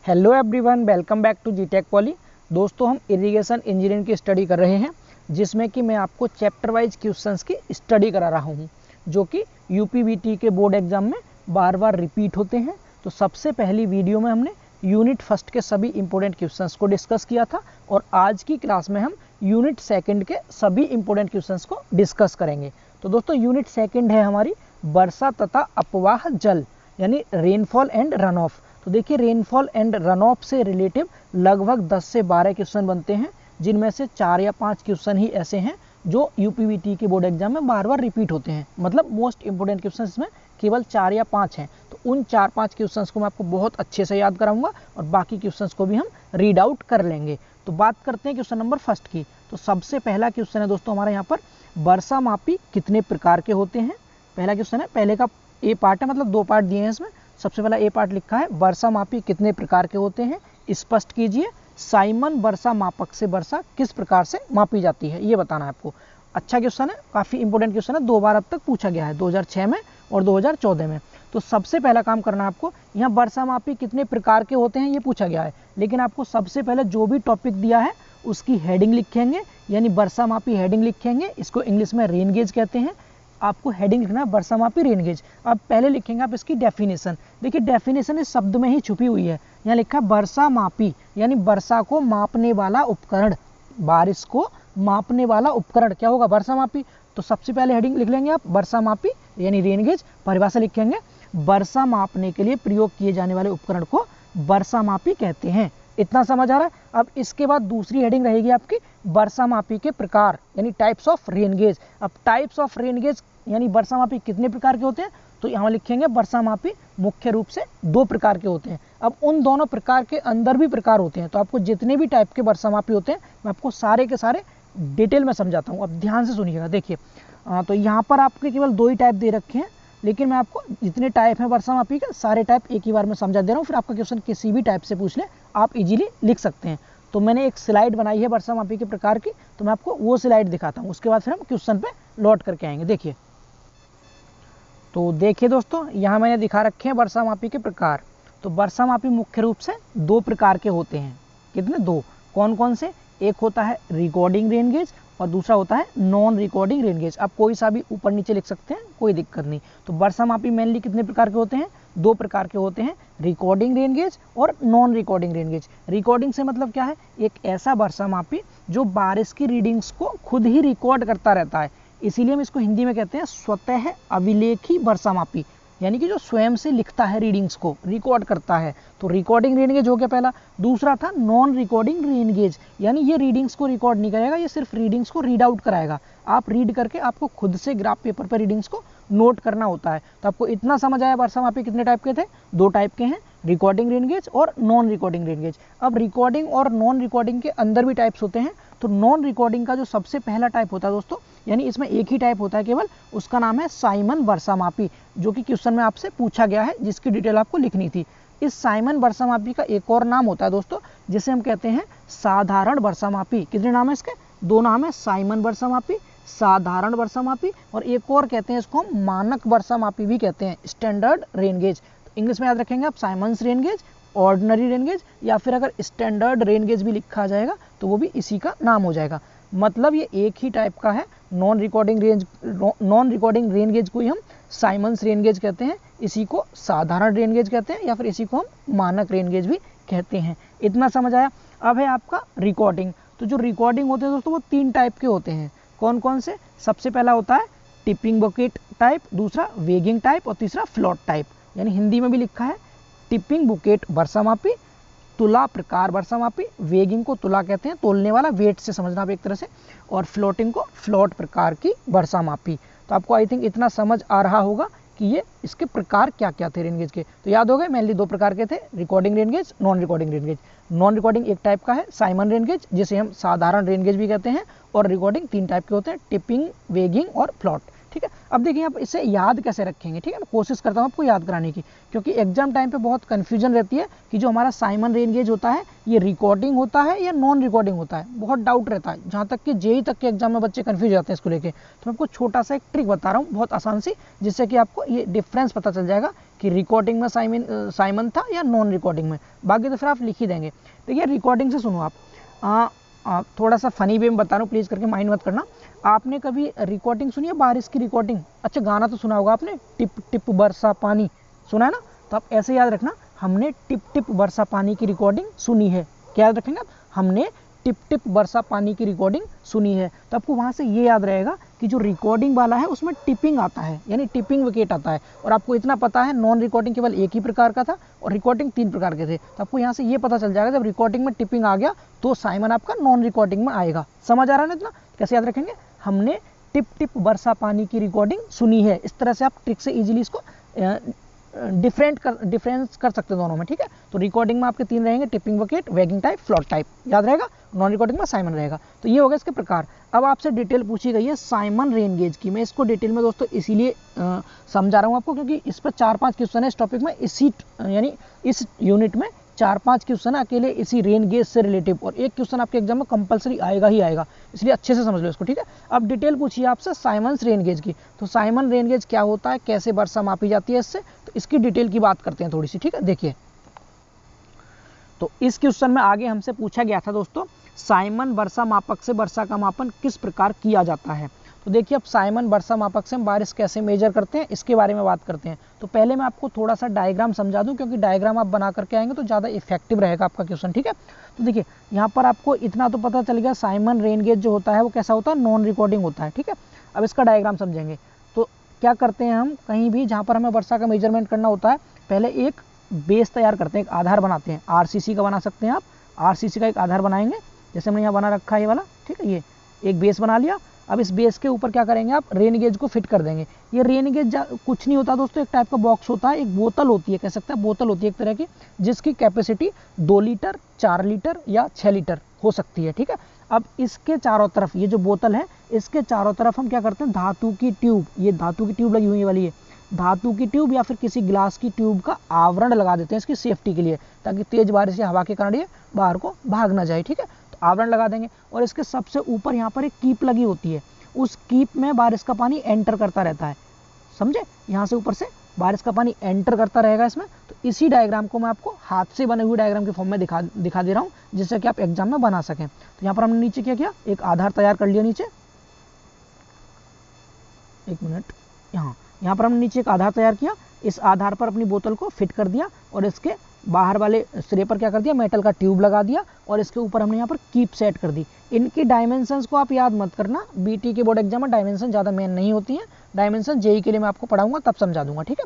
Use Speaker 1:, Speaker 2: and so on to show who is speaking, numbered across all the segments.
Speaker 1: Hello everyone, welcome back to G Tech Poly. दोस्तों, हम irrigation engineering की स्टडी कर रहे हैं, जिसमें कि मैं आपको चैप्टर वाइज क्वेश्चंस की स्टडी करा रहा हूं, जो कि यूपीवीटी के बोर्ड एग्जाम में बार बार रिपीट होते हैं। तो सबसे पहली वीडियो में हमने यूनिट फर्स्ट के सभी इंपॉर्टेंट क्वेश्चंस को डिस्कस किया था, और आज की क्लास में हम यूनिट सेकेंड के सभी इंपॉर्टेंट क्वेश्चंस को डिस्कस करेंगे। तो दोस्तों, यूनिट सेकेंड है हमारी वर्षा तथा अपवाह जल, यानी रेनफॉल एंड रन ऑफ। तो देखिए, रेनफॉल एंड रन ऑफ से रिलेटिव लगभग 10 से 12 क्वेश्चन बनते हैं, जिनमें से 4 या 5 क्वेश्चन ही ऐसे हैं जो यूपीवीटी के बोर्ड एग्जाम में बार बार रिपीट होते हैं। मतलब मोस्ट इंपोर्टेंट क्वेश्चन इसमें केवल 4 या 5 हैं। तो उन 4-5 क्वेश्चंस को मैं आपको बहुत अच्छे से याद कराऊंगा, और बाकी क्वेश्चंस को भी हम रीड आउट कर लेंगे। तो बात करते हैं क्वेश्चन नंबर फर्स्ट की। तो सबसे पहला क्वेश्चन है दोस्तों हमारे यहाँ पर, वर्षा मापी कितने प्रकार के होते हैं। पहला क्वेश्चन है, पहले का ए पार्ट है, मतलब 2 पार्ट दिए हैं इसमें। सबसे पहला ए पार्ट लिखा है, वर्षा मापी कितने प्रकार के होते हैं, स्पष्ट कीजिए। साइमन वर्षा मापक से वर्षा किस प्रकार से मापी जाती है, ये बताना है आपको। अच्छा क्वेश्चन है, काफी इंपोर्टेंट क्वेश्चन है, 2 बार अब तक पूछा गया है, 2006 में और 2014 में। तो सबसे पहला काम करना है आपको, यहाँ वर्षा मापी कितने प्रकार के होते हैं ये पूछा गया है, लेकिन आपको सबसे पहले जो भी टॉपिक दिया है उसकी हेडिंग लिखेंगे, यानी वर्षा मापी हेडिंग लिखेंगे। इसको इंग्लिश में रेन गेज कहते हैं। आपको हेडिंग लिखना है वर्षा मापी रेन गेज। अब पहले लिखेंगे आप इसकी डेफिनेशन। देखिए, डेफिनेशन इस शब्द में ही छुपी हुई है। यहाँ लिखा है वर्षा मापी, यानी वर्षा को मापने वाला उपकरण, बारिश को मापने वाला उपकरण क्या होगा, वर्षा मापी। तो सबसे पहले हेडिंग लिख लेंगे आप वर्षा मापी यानी रेन गेज। परिभाषा लिखेंगे, वर्षा मापने के लिए प्रयोग किए जाने वाले उपकरण को वर्षा मापी कहते हैं। इतना समझ आ रहा है। अब इसके बाद दूसरी हेडिंग रहेगी आपकी वर्षा मापी के प्रकार, यानी टाइप्स ऑफ रेन गेज। अब टाइप्स ऑफ रेन गेज यानी वर्षा मापी कितने प्रकार के होते हैं, तो यहाँ लिखेंगे वर्षा मापी मुख्य रूप से 2 प्रकार के होते हैं। अब उन दोनों प्रकार के अंदर भी प्रकार होते हैं, तो आपको जितने भी टाइप के वर्षा मापी होते हैं मैं आपको सारे के सारे डिटेल में समझाता हूँ। अब ध्यान से सुनिएगा। देखिए, तो यहाँ पर आपके केवल 2 ही टाइप दे रखे हैं, लेकिन मैं आपको जितने टाइप हैं वर्षा मापी के सारे टाइप एक ही बार में समझा दे रहा हूँ। फिर आपका क्वेश्चन किसी भी टाइप से पूछ ले, आप इजीली लिख सकते हैं। तो मैंने एक स्लाइड बनाई है वर्षा मापी के प्रकार की, तो मैं आपको वो स्लाइड दिखाता हूँ, उसके बाद फिर हम क्वेश्चन पे लौट करके आएंगे। देखिए, तो देखिए दोस्तों, यहाँ मैंने दिखा रखे हैं वर्षा मापी के प्रकार। तो वर्षा मापी मुख्य रूप से 2 प्रकार के होते हैं। कितने? 2। कौन कौन से? एक होता है रिकॉर्डिंग रेन गेज, और दूसरा होता है नॉन रिकॉर्डिंग रेन गेज। आप कोई सा भी ऊपर नीचे लिख सकते हैं, कोई दिक्कत नहीं। तो वर्षा मापी मेनली कितने प्रकार के होते हैं? 2 प्रकार के होते हैं, रिकॉर्डिंग रेन गेज और non recording rain gauge. Recording से मतलब क्या है, एक ऐसा वर्षा मापी जो बारिश की रीडिंग्स को खुद ही रिकॉर्ड करता रहता है। इसीलिए हम इसको हिंदी में कहते हैं स्वतः अभिलेखी वर्षा मापी, यानी कि जो स्वयं से लिखता है, रीडिंग्स को रिकॉर्ड करता है। तो रिकॉर्डिंग रेन गेज हो गया पहला। दूसरा था नॉन रिकॉर्डिंग रेन गेज, यानी ये रीडिंग्स को रिकॉर्ड नहीं करेगा, ये सिर्फ रीडिंग्स को रीड आउट कराएगा। आप रीड करके आपको खुद से ग्राफ पेपर पर रीडिंग्स को नोट करना होता है। तो आपको इतना समझ आया वर्षा मापी कितने टाइप के थे? 2 टाइप के हैं, रिकॉर्डिंग रेन गेज और नॉन रिकॉर्डिंग रेन गेज। अब रिकॉर्डिंग और नॉन रिकॉर्डिंग के अंदर भी टाइप्स होते हैं। तो नॉन रिकॉर्डिंग का जो सबसे पहला टाइप होता है दोस्तों, यानी इसमें एक ही टाइप होता है केवल, उसका नाम है साइमन वर्षा मापी, जो कि क्वेश्चन में आपसे पूछा गया है, जिसकी डिटेल आपको लिखनी थी। इस साइमन वर्षा मापी का एक और नाम होता है दोस्तों, जिसे हम कहते हैं साधारण वर्षा मापी। कितने नाम है इसके? 2 नाम है, साइमन वर्षा मापी, साधारण वर्षा मापी, और एक और कहते हैं इसको हम मानक वर्षा मापी भी कहते हैं, स्टैंडर्ड रेन गेज। इंग्लिश में याद रखेंगे आप, Simons rain gauge, ordinary rain gauge, या फिर अगर स्टैंडर्ड रेन गेज भी लिखा जाएगा तो वो भी इसी का नाम हो जाएगा। मतलब ये एक ही टाइप का है। नॉन रिकॉर्डिंग रेन गेज को ही हम साइमन्स रेन गेज कहते हैं, इसी को साधारण रेन गेज कहते हैं, या फिर इसी को हम मानक रेन गेज भी कहते हैं। इतना समझ आया। अब है आपका रिकॉर्डिंग। तो जो रिकॉर्डिंग होते हैं दोस्तों, वो 3 टाइप के होते हैं। कौन कौन से? सबसे पहला होता है टिपिंग बुकेट टाइप, दूसरा वेगिंग टाइप, और तीसरा फ्लोट टाइप। यानी हिंदी में भी लिखा है टिपिंग बुकेट वर्षा मापी, तुला प्रकार वर्षा मापी, वेगिंग को तुला कहते हैं, तोलने वाला, वेट से समझना आप एक तरह से, और फ्लोटिंग को फ्लोट प्रकार की वर्षा मापी। तो आपको आई थिंक इतना समझ आ रहा होगा कि ये इसके प्रकार क्या क्या थे रेन गेज के। तो याद हो गए, मेनली 2 प्रकार के थे, recording rain gauge, non recording rain gauge. Non recording एक टाइप का है साइमन रेन गेज, जिसे हम साधारण रेन गेज भी कहते हैं, और रिकॉर्डिंग 3 टाइप के होते हैं, टिपिंग, वेगिंग और फ्लोट। ठीक है। अब देखिए आप इसे याद कैसे रखेंगे। ठीक है, मैं कोशिश करता हूँ आपको याद कराने की, क्योंकि एग्जाम टाइम पे बहुत कन्फ्यूजन रहती है कि जो हमारा साइमन रेन गेज होता है ये रिकॉर्डिंग होता है या नॉन रिकॉर्डिंग होता है। बहुत डाउट रहता है, जहाँ तक कि जेई तक के एग्जाम में बच्चे कन्फ्यूज जाते हैं इसको लेके। तो मैं आपको छोटा सा एक ट्रिक बता रहा हूँ, बहुत आसान सी, जिससे कि आपको ये डिफरेंस पता चल जाएगा कि रिकॉर्डिंग में साइमन था या नॉन रिकॉर्डिंग में, बाकी तो फिर आप लिख ही देंगे। देखिए रिकॉर्डिंग से सुनो आप थोड़ा सा फनी वे में बता रहा हूँ, प्लीज़ करके माइंड मत करना। आपने कभी रिकॉर्डिंग सुनी है बारिश की रिकॉर्डिंग? अच्छा गाना तो सुना होगा आपने, टिप टिप बरसा पानी, सुना है ना? तो आप ऐसे याद रखना, हमने टिप टिप बरसा पानी की रिकॉर्डिंग सुनी है। क्या याद रखेंगे आप? हमने टिप टिप बरसा पानी की रिकॉर्डिंग सुनी है। तो आपको वहाँ से ये याद रहेगा कि जो रिकॉर्डिंग वाला है उसमें टिपिंग आता है, यानी टिपिंग विकेट आता है। और आपको इतना पता है नॉन रिकॉर्डिंग केवल एक ही प्रकार का था और रिकॉर्डिंग 3 प्रकार के थे। तो आपको यहाँ से ये पता चल जाएगा जब रिकॉर्डिंग में टिपिंग आ गया तो साइमन आपका नॉन रिकॉर्डिंग में आएगा। समझ आ रहा है ना इतना? कैसे याद रखेंगे? हमने टिप टिप बरसा पानी की रिकॉर्डिंग सुनी है। इस तरह से आप ट्रिक से इजीली इसको डिफरेंस कर सकते हैं दोनों में, ठीक है? तो रिकॉर्डिंग में आपके 3 रहेंगे, tipping wicket, waging type, float type, याद रहेगा। नॉन रिकॉर्डिंग में साइमन रहेगा। तो ये होगा इसके प्रकार। अब आपसे डिटेल पूछी गई है साइमन रेन गेज की। मैं इसको डिटेल में दोस्तों इसीलिए समझा रहा हूँ आपको क्योंकि इस पर 4-5 क्वेश्चन है इस टॉपिक में, यानी इस यूनिट में 4-5 क्वेश्चन है अकेले इसी रेन गेज से रिलेटिव, और एक क्वेश्चन आपके एग्जाम में कंपलसरी आएगा ही आएगा, इसलिए अच्छे से समझ लो इसको, ठीक है? अब डिटेल पूछिए आपसे साइमन्स रेन गेज की। तो साइमन रेन गेज क्या होता है, कैसे वर्षा मापी जाती है इससे, तो इसकी डिटेल की बात करते हैं थोड़ी सी, ठीक है? देखिए, तो इस क्वेश्चन में आगे हमसे पूछा गया था दोस्तों, साइमन वर्षा मापक से वर्षा का मापन किस प्रकार किया जाता है। तो देखिए, अब साइमन वर्षा मापक से हम बारिश कैसे मेजर करते हैं इसके बारे में बात करते हैं। तो पहले मैं आपको थोड़ा सा डायग्राम समझा दूं, क्योंकि डायग्राम आप बना करके आएंगे तो ज़्यादा इफेक्टिव रहेगा आपका क्वेश्चन, ठीक है? तो देखिए, यहाँ पर आपको इतना तो पता चल गया, साइमन रेन गेज जो होता है वो कैसा होता है, नॉन रिकॉर्डिंग होता है, ठीक है? अब इसका डायग्राम समझेंगे। तो क्या करते हैं हम, कहीं भी जहाँ पर हमें वर्षा का मेजरमेंट करना होता है, पहले एक बेस तैयार करते हैं, एक आधार बनाते हैं। आरसीसी का बना सकते हैं आप, आरसीसी का एक आधार बनाएंगे, जैसे हमने यहाँ बना रखा है ये वाला, ठीक है? ये एक बेस बना लिया। अब इस बेस के ऊपर क्या करेंगे आप, रेन गेज को फिट कर देंगे। ये रेन गेज कुछ नहीं होता दोस्तों, एक टाइप का बॉक्स होता है, एक बोतल होती है, कह सकते हैं बोतल होती है एक तरह की, जिसकी कैपेसिटी 2 लीटर, 4 लीटर या 6 लीटर हो सकती है, ठीक है? अब इसके चारों तरफ, ये जो बोतल है इसके चारों तरफ हम क्या करते हैं, धातु की ट्यूब, ये धातु की ट्यूब लगी हुई वाली है, धातु की ट्यूब या फिर किसी ग्लास की ट्यूब का आवरण लगा देते हैं इसकी सेफ्टी के लिए, ताकि तेज बारिश या हवा के कारण ये बाहर को भाग ना जाए, ठीक है? तो आवरण लगा देंगे। और इसके सबसे ऊपर यहाँ पर एक कीप लगी होती है, उस कीप में बारिश का पानी एंटर करता रहता है, समझे? यहाँ से ऊपर से बारिश का पानी एंटर करता रहेगा इसमें। तो इसी डायग्राम को मैं आपको हाथ से बने हुए डायग्राम के फॉर्म में दिखा दे रहा हूँ, जिससे कि आप एग्जाम में बना सकें। तो यहाँ पर हमने नीचे क्या किया, एक आधार तैयार कर लिया नीचे, एक मिनट, यहाँ पर हमने नीचे एक आधार तैयार किया, इस आधार पर अपनी बोतल को फिट कर दिया और इसके बाहर वाले सिरे पर क्या कर दिया, मेटल का ट्यूब लगा दिया और इसके ऊपर हमने यहाँ पर कीप सेट कर दी। इनकी डायमेंशंस को आप याद मत करना, बीटी के बोर्ड एग्जाम में डायमेंशन ज़्यादा मेन नहीं होती हैं, डायमेंशन जेई के लिए मैं आपको पढ़ाऊंगा तब समझा दूंगा, ठीक है?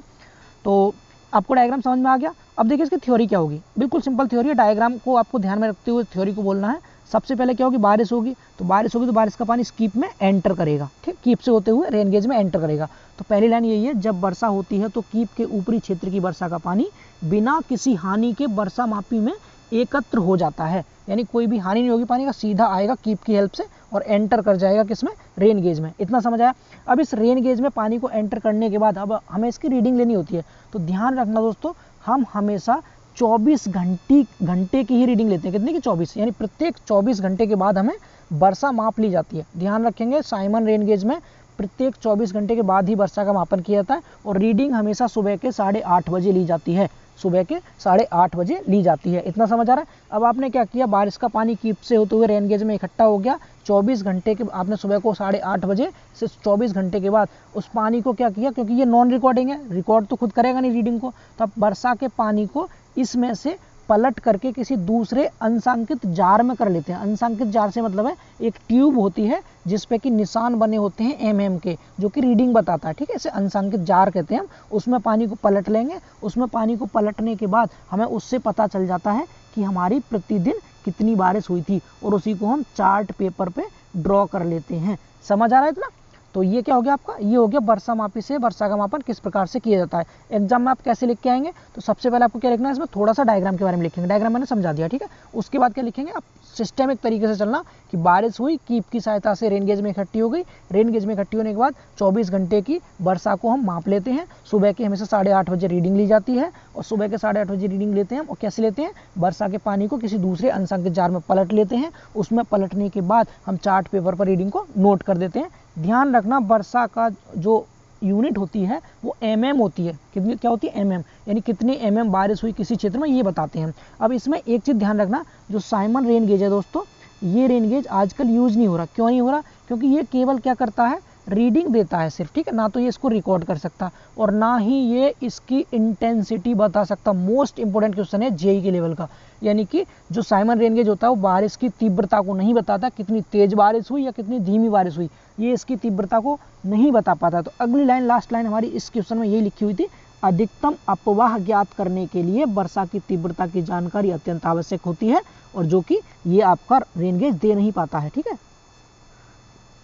Speaker 1: तो आपको डायग्राम समझ में आ गया। अब देखिए इसकी थ्योरी क्या होगी, बिल्कुल सिंपल थ्योरी है, डायग्राम को आपको ध्यान में रखते हुए थ्योरी को बोलना है। सबसे पहले क्या होगी, बारिश होगी, तो बारिश का पानी इस कीप में एंटर करेगा, ठीक? कीप से होते हुए रेन गेज में एंटर करेगा। तो पहली लाइन यही है, जब वर्षा होती है तो कीप के ऊपरी क्षेत्र की वर्षा का पानी बिना किसी हानि के वर्षा मापी में एकत्र हो जाता है, यानी कोई भी हानि नहीं होगी पानी का, सीधा आएगा कीप की हेल्प से और एंटर कर जाएगा किसमें, रेन गेज में। इतना समझ आया? अब इस रेन गेज में पानी को एंटर करने के बाद अब हमें इसकी रीडिंग लेनी होती है। तो ध्यान रखना दोस्तों, हम हमेशा 24 घंटे की ही रीडिंग लेते हैं। कितने की? 24, यानी प्रत्येक 24 घंटे के बाद हमें वर्षा माप ली जाती है। ध्यान रखेंगे, साइमन रेन गेज में प्रत्येक 24 घंटे के बाद ही वर्षा का मापन किया जाता है और रीडिंग हमेशा सुबह के 8:30 बजे ली जाती है, सुबह के 8:30 बजे ली जाती है। इतना समझ आ रहा है? अब आपने क्या किया, बारिश का पानी कीप से होते हुए रेन गेज में इकट्ठा हो गया, 24 घंटे के आपने सुबह को 8:30 बजे से 24 घंटे के बाद उस पानी को क्या किया, क्योंकि ये नॉन रिकॉर्डिंग है, रिकॉर्ड तो खुद करेगा नहीं रीडिंग को, तो अब वर्षा के पानी को इसमें से पलट करके किसी दूसरे अंशांकित जार में कर लेते हैं। अंशांकित जार से मतलब है एक ट्यूब होती है जिसपे कि निशान बने होते हैं mm के, जो कि रीडिंग बताता है, ठीक है? इसे अंशांकित जार कहते हैं हम। उसमें पानी को पलट लेंगे, उसमें पानी को पलटने के बाद हमें उससे पता चल जाता है कि हमारी प्रतिदिन कितनी बारिश हुई थी और उसी को हम चार्ट पेपर पे ड्रॉ कर लेते हैं। समझ आ रहा है इतना? तो ये क्या हो गया आपका, ये हो गया वर्षा मापी से वर्षा का मापन किस प्रकार से किया जाता है। एग्जाम में आप कैसे लिख के आएंगे, तो सबसे पहले आपको क्या लिखना है, इसमें थोड़ा सा डायग्राम के बारे में लिखेंगे, डायग्राम मैंने समझा दिया, ठीक है? उसके बाद क्या लिखेंगे आप, सिस्टमिक तरीके से चलना कि बारिश हुई, कीप की सहायता से रेन गेज में इकट्ठी हो गई, रेन गेज में इकट्ठी होने के बाद 24 घंटे की वर्षा को हम माप लेते हैं। सुबह के हमेशा 8:30 बजे रीडिंग ली जाती है और सुबह के 8:30 बजे रीडिंग लेते हैं और कैसे लेते हैं, वर्षा के पानी को किसी दूसरे अंशांकित जार में पलट लेते हैं। उसमें पलटने के बाद हम चार्ट पेपर पर रीडिंग को नोट कर देते हैं। ध्यान रखना, वर्षा का जो यूनिट होती है वो mm होती है। कितनी क्या होती है? mm, यानी कितनी mm बारिश हुई किसी क्षेत्र में, ये बताते हैं। अब इसमें एक चीज़ ध्यान रखना, जो साइमन रेन गेज है दोस्तों, ये रेन गेज आजकल यूज नहीं हो रहा। क्यों नहीं हो रहा? क्योंकि ये केवल क्या करता है, रीडिंग देता है सिर्फ, ठीक है ना, तो ये इसको रिकॉर्ड कर सकता और ना ही ये इसकी इंटेंसिटी बता सकता। मोस्ट इंपॉर्टेंट क्वेश्चन है जेई के लेवल का, यानी कि जो साइमन रेन गेज होता है वो बारिश की तीव्रता को नहीं बताता, कितनी तेज बारिश हुई या कितनी धीमी बारिश हुई, ये इसकी तीव्रता को नहीं बता पाता। तो अगली लाइन, लास्ट लाइन हमारी इस क्वेश्चन में यही लिखी हुई थी, अधिकतम अपवाह ज्ञात करने के लिए वर्षा की तीव्रता की जानकारी अत्यंत आवश्यक होती है, और जो कि ये आपका रेन गेज दे नहीं पाता है, ठीक है।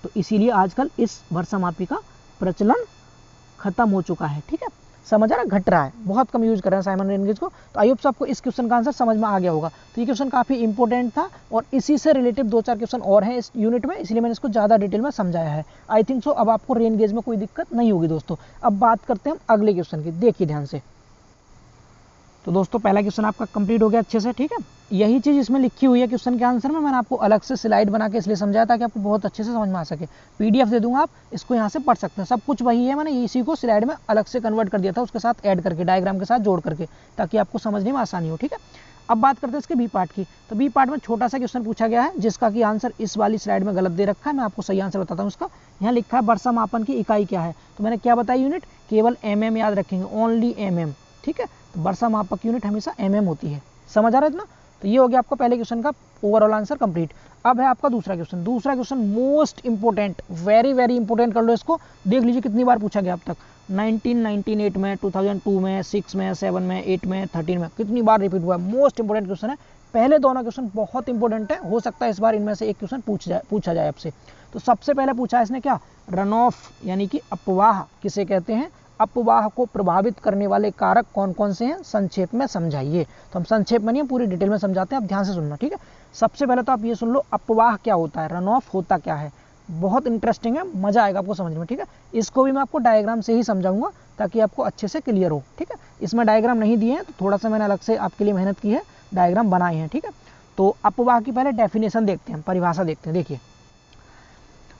Speaker 1: तो इसीलिए आजकल इस वर्षा मापी का प्रचलन खत्म हो चुका है, ठीक है। समझ आ रहा, घट रहा है, बहुत कम यूज कर रहे हैं साइमन रेन गेज को। तो आई होप सो आपको इस क्वेश्चन का आंसर समझ में आ गया होगा। तो ये क्वेश्चन काफी इंपॉर्टेंट था और इसी से रिलेटेड 2-4 क्वेश्चन और हैं इस यूनिट में, इसलिए मैंने इसको ज्यादा डिटेल में समझाया है। आई थिंक सो अब आपको रेन गेज में कोई दिक्कत नहीं होगी दोस्तों। अब बात करते हैं हम अगले क्वेश्चन की, देखिए ध्यान से। तो दोस्तों पहला क्वेश्चन आपका कंप्लीट हो गया अच्छे से, ठीक है। यही चीज इसमें लिखी हुई है क्वेश्चन के आंसर में, मैंने आपको अलग से स्लाइड बना के इसलिए समझाया ताकि आपको बहुत अच्छे से समझ में आ सके। पीडीएफ दे दूंगा, आप इसको यहाँ से पढ़ सकते हैं, सब कुछ वही है, मैंने इसी को स्लाइड में अलग से कन्वर्ट कर दिया था, उसके साथ ऐड करके, डायग्राम के साथ जोड़ करके, ताकि आपको समझने में आसानी हो, ठीक है। अब बात करते हैं इसके बी पार्ट की। तो बी पार्ट में छोटा सा क्वेश्चन पूछा गया है, जिसका कि आंसर इस वाली स्लाइड में गलत दे रखा है। मैं आपको सही आंसर बताता हूँ उसका। यहाँ लिखा है वर्षा मापन की इकाई क्या है, तो मैंने क्या बताया यूनिट, केवल mm याद रखेंगे, ओनली mm, ठीक है। तो वर्षा मापक यूनिट हमेशा mm होती है। समझ आ रहा है इतना? तो ये हो गया आपका पहले क्वेश्चन का ओवरऑल आंसर कंप्लीट। अब है आपका दूसरा क्वेश्चन। दूसरा question most important, very very important, कर लो इसको, देख लीजिए कितनी बार पूछा गया अब तक। 1998 में, 2002 में, 6 में, 7 में, 8 में, 13 में, कितनी बार रिपीट हुआ है। मोस्ट इंपोर्टेंट क्वेश्चन है। पहले दोनों क्वेश्चन बहुत इंपॉर्टेंट है, हो सकता है इस बार इनमें से एक क्वेश्चन पूछा जाए आपसे। तो सबसे पहले पूछा है इसने क्या, रन ऑफ यानी कि अपवाह किसे कहते हैं, अपवाह को प्रभावित करने वाले कारक कौन कौन से हैं, संक्षेप में समझाइए। तो हम संक्षेप में नहीं, पूरी डिटेल में समझाते हैं, आप ध्यान से सुनना, ठीक है। सबसे पहले तो आप ये सुन लो, अपवाह क्या होता है, रन ऑफ होता क्या है। बहुत इंटरेस्टिंग है, मजा आएगा आपको समझ में, ठीक है। इसको भी मैं आपको डायग्राम से ही समझाऊंगा ताकि आपको अच्छे से क्लियर हो, ठीक है। इसमें डायग्राम नहीं दिए हैं, तो थोड़ा सा मैंने अलग से आपके लिए मेहनत की है, डायग्राम बनाए हैं, ठीक है। तो अपवाह की पहले डेफिनेशन देखते हैं, परिभाषा देखते हैं। देखिए,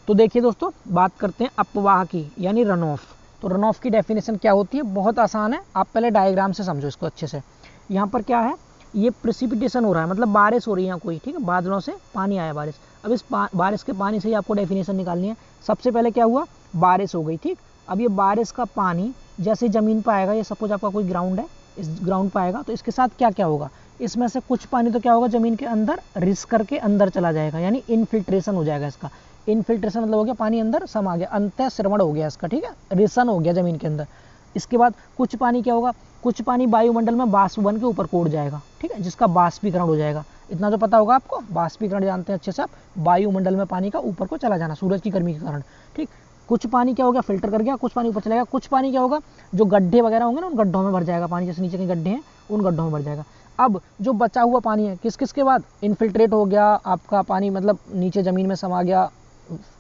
Speaker 1: तो देखिए दोस्तों, बात करते हैं अपवाह की, यानी रन ऑफ। तो रन ऑफ की डेफिनेशन क्या होती है, बहुत आसान है, आप पहले डायग्राम से समझो इसको अच्छे से। यहाँ पर क्या है, ये प्रेसिपिटेशन हो रहा है, मतलब बारिश हो रही है यहाँ कोई, ठीक है, बादलों से पानी आया बारिश। अब इस बारिश के पानी से ही आपको डेफिनेशन निकालनी है। सबसे पहले क्या हुआ, बारिश हो गई, ठीक। अब ये बारिश का पानी जैसे ज़मीन पर आएगा, ये सपोज आपका कोई ग्राउंड है, इस ग्राउंड पर आएगा, तो इसके साथ क्या क्या होगा, इसमें से कुछ पानी तो क्या होगा, ज़मीन के अंदर रिस करके अंदर चला जाएगा, यानी इनफिल्ट्रेशन हो जाएगा इसका। इनफिल्ट्रेशन मतलब हो गया पानी अंदर समा गया, अंतः श्रवण हो गया इसका, ठीक है, रिसन हो गया जमीन के अंदर। इसके बाद कुछ पानी क्या होगा, कुछ पानी वायुमंडल में बाष्प बन के ऊपर कोट जाएगा, ठीक है, जिसका बाष्पीकरण हो जाएगा। इतना तो पता होगा आपको, बाष्पीकरण जानते हैं अच्छे से आप, वायुमंडल में पानी का ऊपर को चला जाना सूरज की गर्मी के कारण, ठीक। कुछ पानी क्या हो गया, फिल्टर कर गया, कुछ पानी ऊपर चला गया। कुछ पानी क्या होगा, जो गड्ढे वगैरह होंगे ना, उन गड्ढों में भर जाएगा पानी, जैसे नीचे के गड्ढे हैं उन गड्ढों में भर जाएगा। अब जो बचा हुआ पानी है, किस किस के बाद इनफिल्ट्रेट हो गया आपका पानी, मतलब नीचे ज़मीन में समा गया,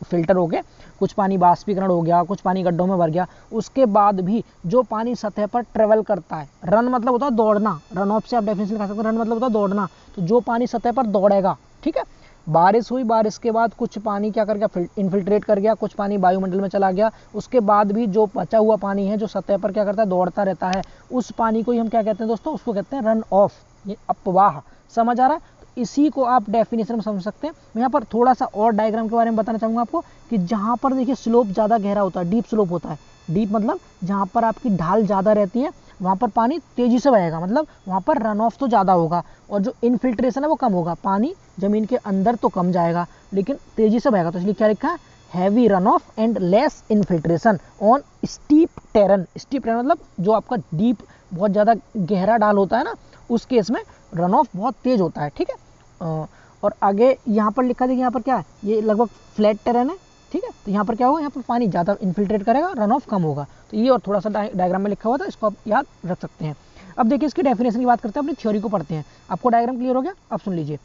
Speaker 1: फिल्टर हो गया, कुछ पानी बाष्पीकरण हो गया, कुछ पानी गड्ढों में भर गया। उसके बाद भी जो पानी सतह पर ट्रेवल करता है, रन मतलब होता है दौड़ना, रन ऑफ से आप डेफिनेशन लिखा सकते हैं, रन मतलब होता है दौड़ना। तो जो पानी सतह पर दौड़ेगा, ठीक है, बारिश हुई, बारिश के बाद कुछ पानी क्या कर गया, इन्फिल्ट्रेट कर गया, कुछ पानी वायुमंडल में चला गया। उसके बाद भी जो बचा हुआ पानी है, जो सतह पर क्या करता है, दौड़ता रहता है, उस पानी को ही हम क्या कहते हैं दोस्तों, उसको कहते हैं रन ऑफ, ये अपवाह। समझ आ रहा है? इसी को आप डेफिनेशन में समझ सकते हैं। मैं यहाँ पर थोड़ा सा और डायग्राम के बारे में बताना चाहूँगा आपको, कि जहाँ पर देखिए स्लोप ज़्यादा गहरा होता है, डीप स्लोप होता है। डीप मतलब जहाँ पर आपकी ढाल ज़्यादा रहती है, वहाँ पर पानी तेज़ी से बहेगा, मतलब वहाँ पर रन ऑफ तो ज़्यादा होगा, और जो इनफिल्ट्रेशन है वो कम होगा। पानी ज़मीन के अंदर तो कम जाएगा, लेकिन तेज़ी से बहेगा। तो इसलिए क्या लिखा है, heavy run of and less infiltration on steep terrain. Steep terrain मतलब जो आपका डीप, बहुत ज़्यादा गहरा ढाल होता है ना, उस केस में रन ऑफ बहुत तेज होता है, ठीक है। और आगे यहाँ पर लिखा देखिए, यहाँ पर क्या है, ये लगभग फ्लैट टेरन है, ठीक है। तो यहाँ पर क्या होगा, यहाँ पर पानी ज़्यादा इन्फिल्ट्रेट करेगा, रन ऑफ कम होगा। तो ये और थोड़ा सा डायग्राम में लिखा हुआ था, इसको आप याद रख सकते हैं। अब देखिए इसकी डेफिनेशन की बात करते हैं, अपनी थ्योरी को पढ़ते हैं। आपको डायग्राम क्लियर हो गया? अब सुन लीजिए,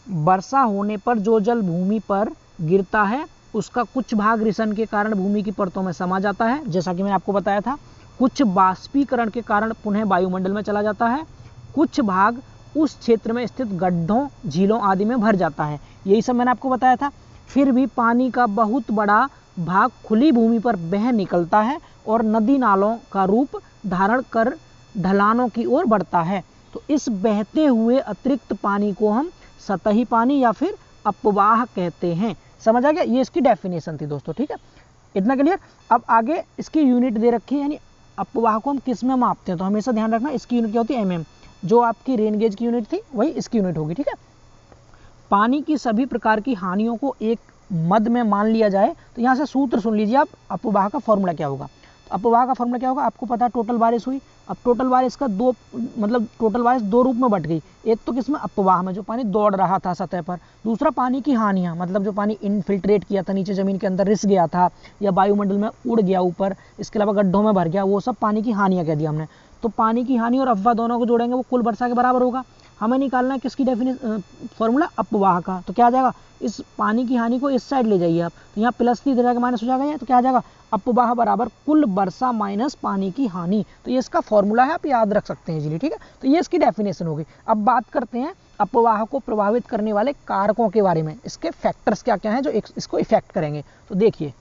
Speaker 1: वर्षा होने पर जो जल भूमि पर गिरता है, उसका कुछ भाग रिसन के कारण भूमि की परतों में समा जाता है, जैसा कि मैंने आपको बताया था। कुछ बाष्पीकरण के कारण पुनः वायुमंडल में चला जाता है। कुछ भाग उस क्षेत्र में स्थित गड्ढों, झीलों आदि में भर जाता है। यही सब मैंने आपको बताया था। फिर भी पानी का बहुत बड़ा भाग खुली भूमि पर बह निकलता है और नदी नालों का रूप धारण कर ढलानों की ओर बढ़ता है। तो इस बहते हुए अतिरिक्त पानी को हम सतही पानी या फिर अपवाह कहते हैं। समझ आ गया? ये इसकी डेफिनेशन थी दोस्तों, ठीक है, इतना क्लियर। अब आगे इसकी यूनिट दे रखी है, यानी अपवाह को हम किस में मापते हैं, तो हमेशा ध्यान रखना इसकी यूनिट क्या होती है, mm। जो आपकी रेन गेज की यूनिट थी वही इसकी यूनिट होगी, ठीक है। पानी की सभी प्रकार की हानियों को एक मद में मान लिया जाए तो यहाँ से सूत्र सुन लीजिए आप, अपवाह का फॉर्मूला क्या होगा। तो अपवाह का फॉर्मूला क्या होगा, आपको पता है टोटल बारिश हुई। अब टोटल बारिश का टोटल बारिश दो रूप में बट गई। एक तो किसमें, अपवाह में, जो पानी दौड़ रहा था सतह पर। दूसरा पानी की हानियां, मतलब जो पानी इनफिल्ट्रेट किया था, नीचे जमीन के अंदर रिस गया था या वायुमंडल में उड़ गया ऊपर, इसके अलावा गड्ढों में भर गया, वो सब पानी की हानियां कह दिया हमने। तो पानी की हानि और अफवाह दोनों को जोड़ेंगे वो कुल वर्षा के बराबर होगा। हमें निकालना है किसकी डेफिनेशन, फॉर्मूला अपवाह का। तो क्या आ जाएगा, इस पानी की हानि को इस साइड ले जाइए आप, तो यहाँ प्लस की जगह माइनस हो जाएगा, तो क्या आ जाएगा, अपवाह बराबर कुल वर्षा माइनस पानी की हानि। तो ये इसका फॉर्मूला है, आप याद रख सकते हैं इजीली, ठीक है। तो ये इसकी डेफिनेशन होगी। अब बात करते हैं अपवाह को प्रभावित करने वाले कारकों के बारे में, इसके फैक्टर्स क्या क्या हैं जो इसको इफेक्ट करेंगे। तो देखिए,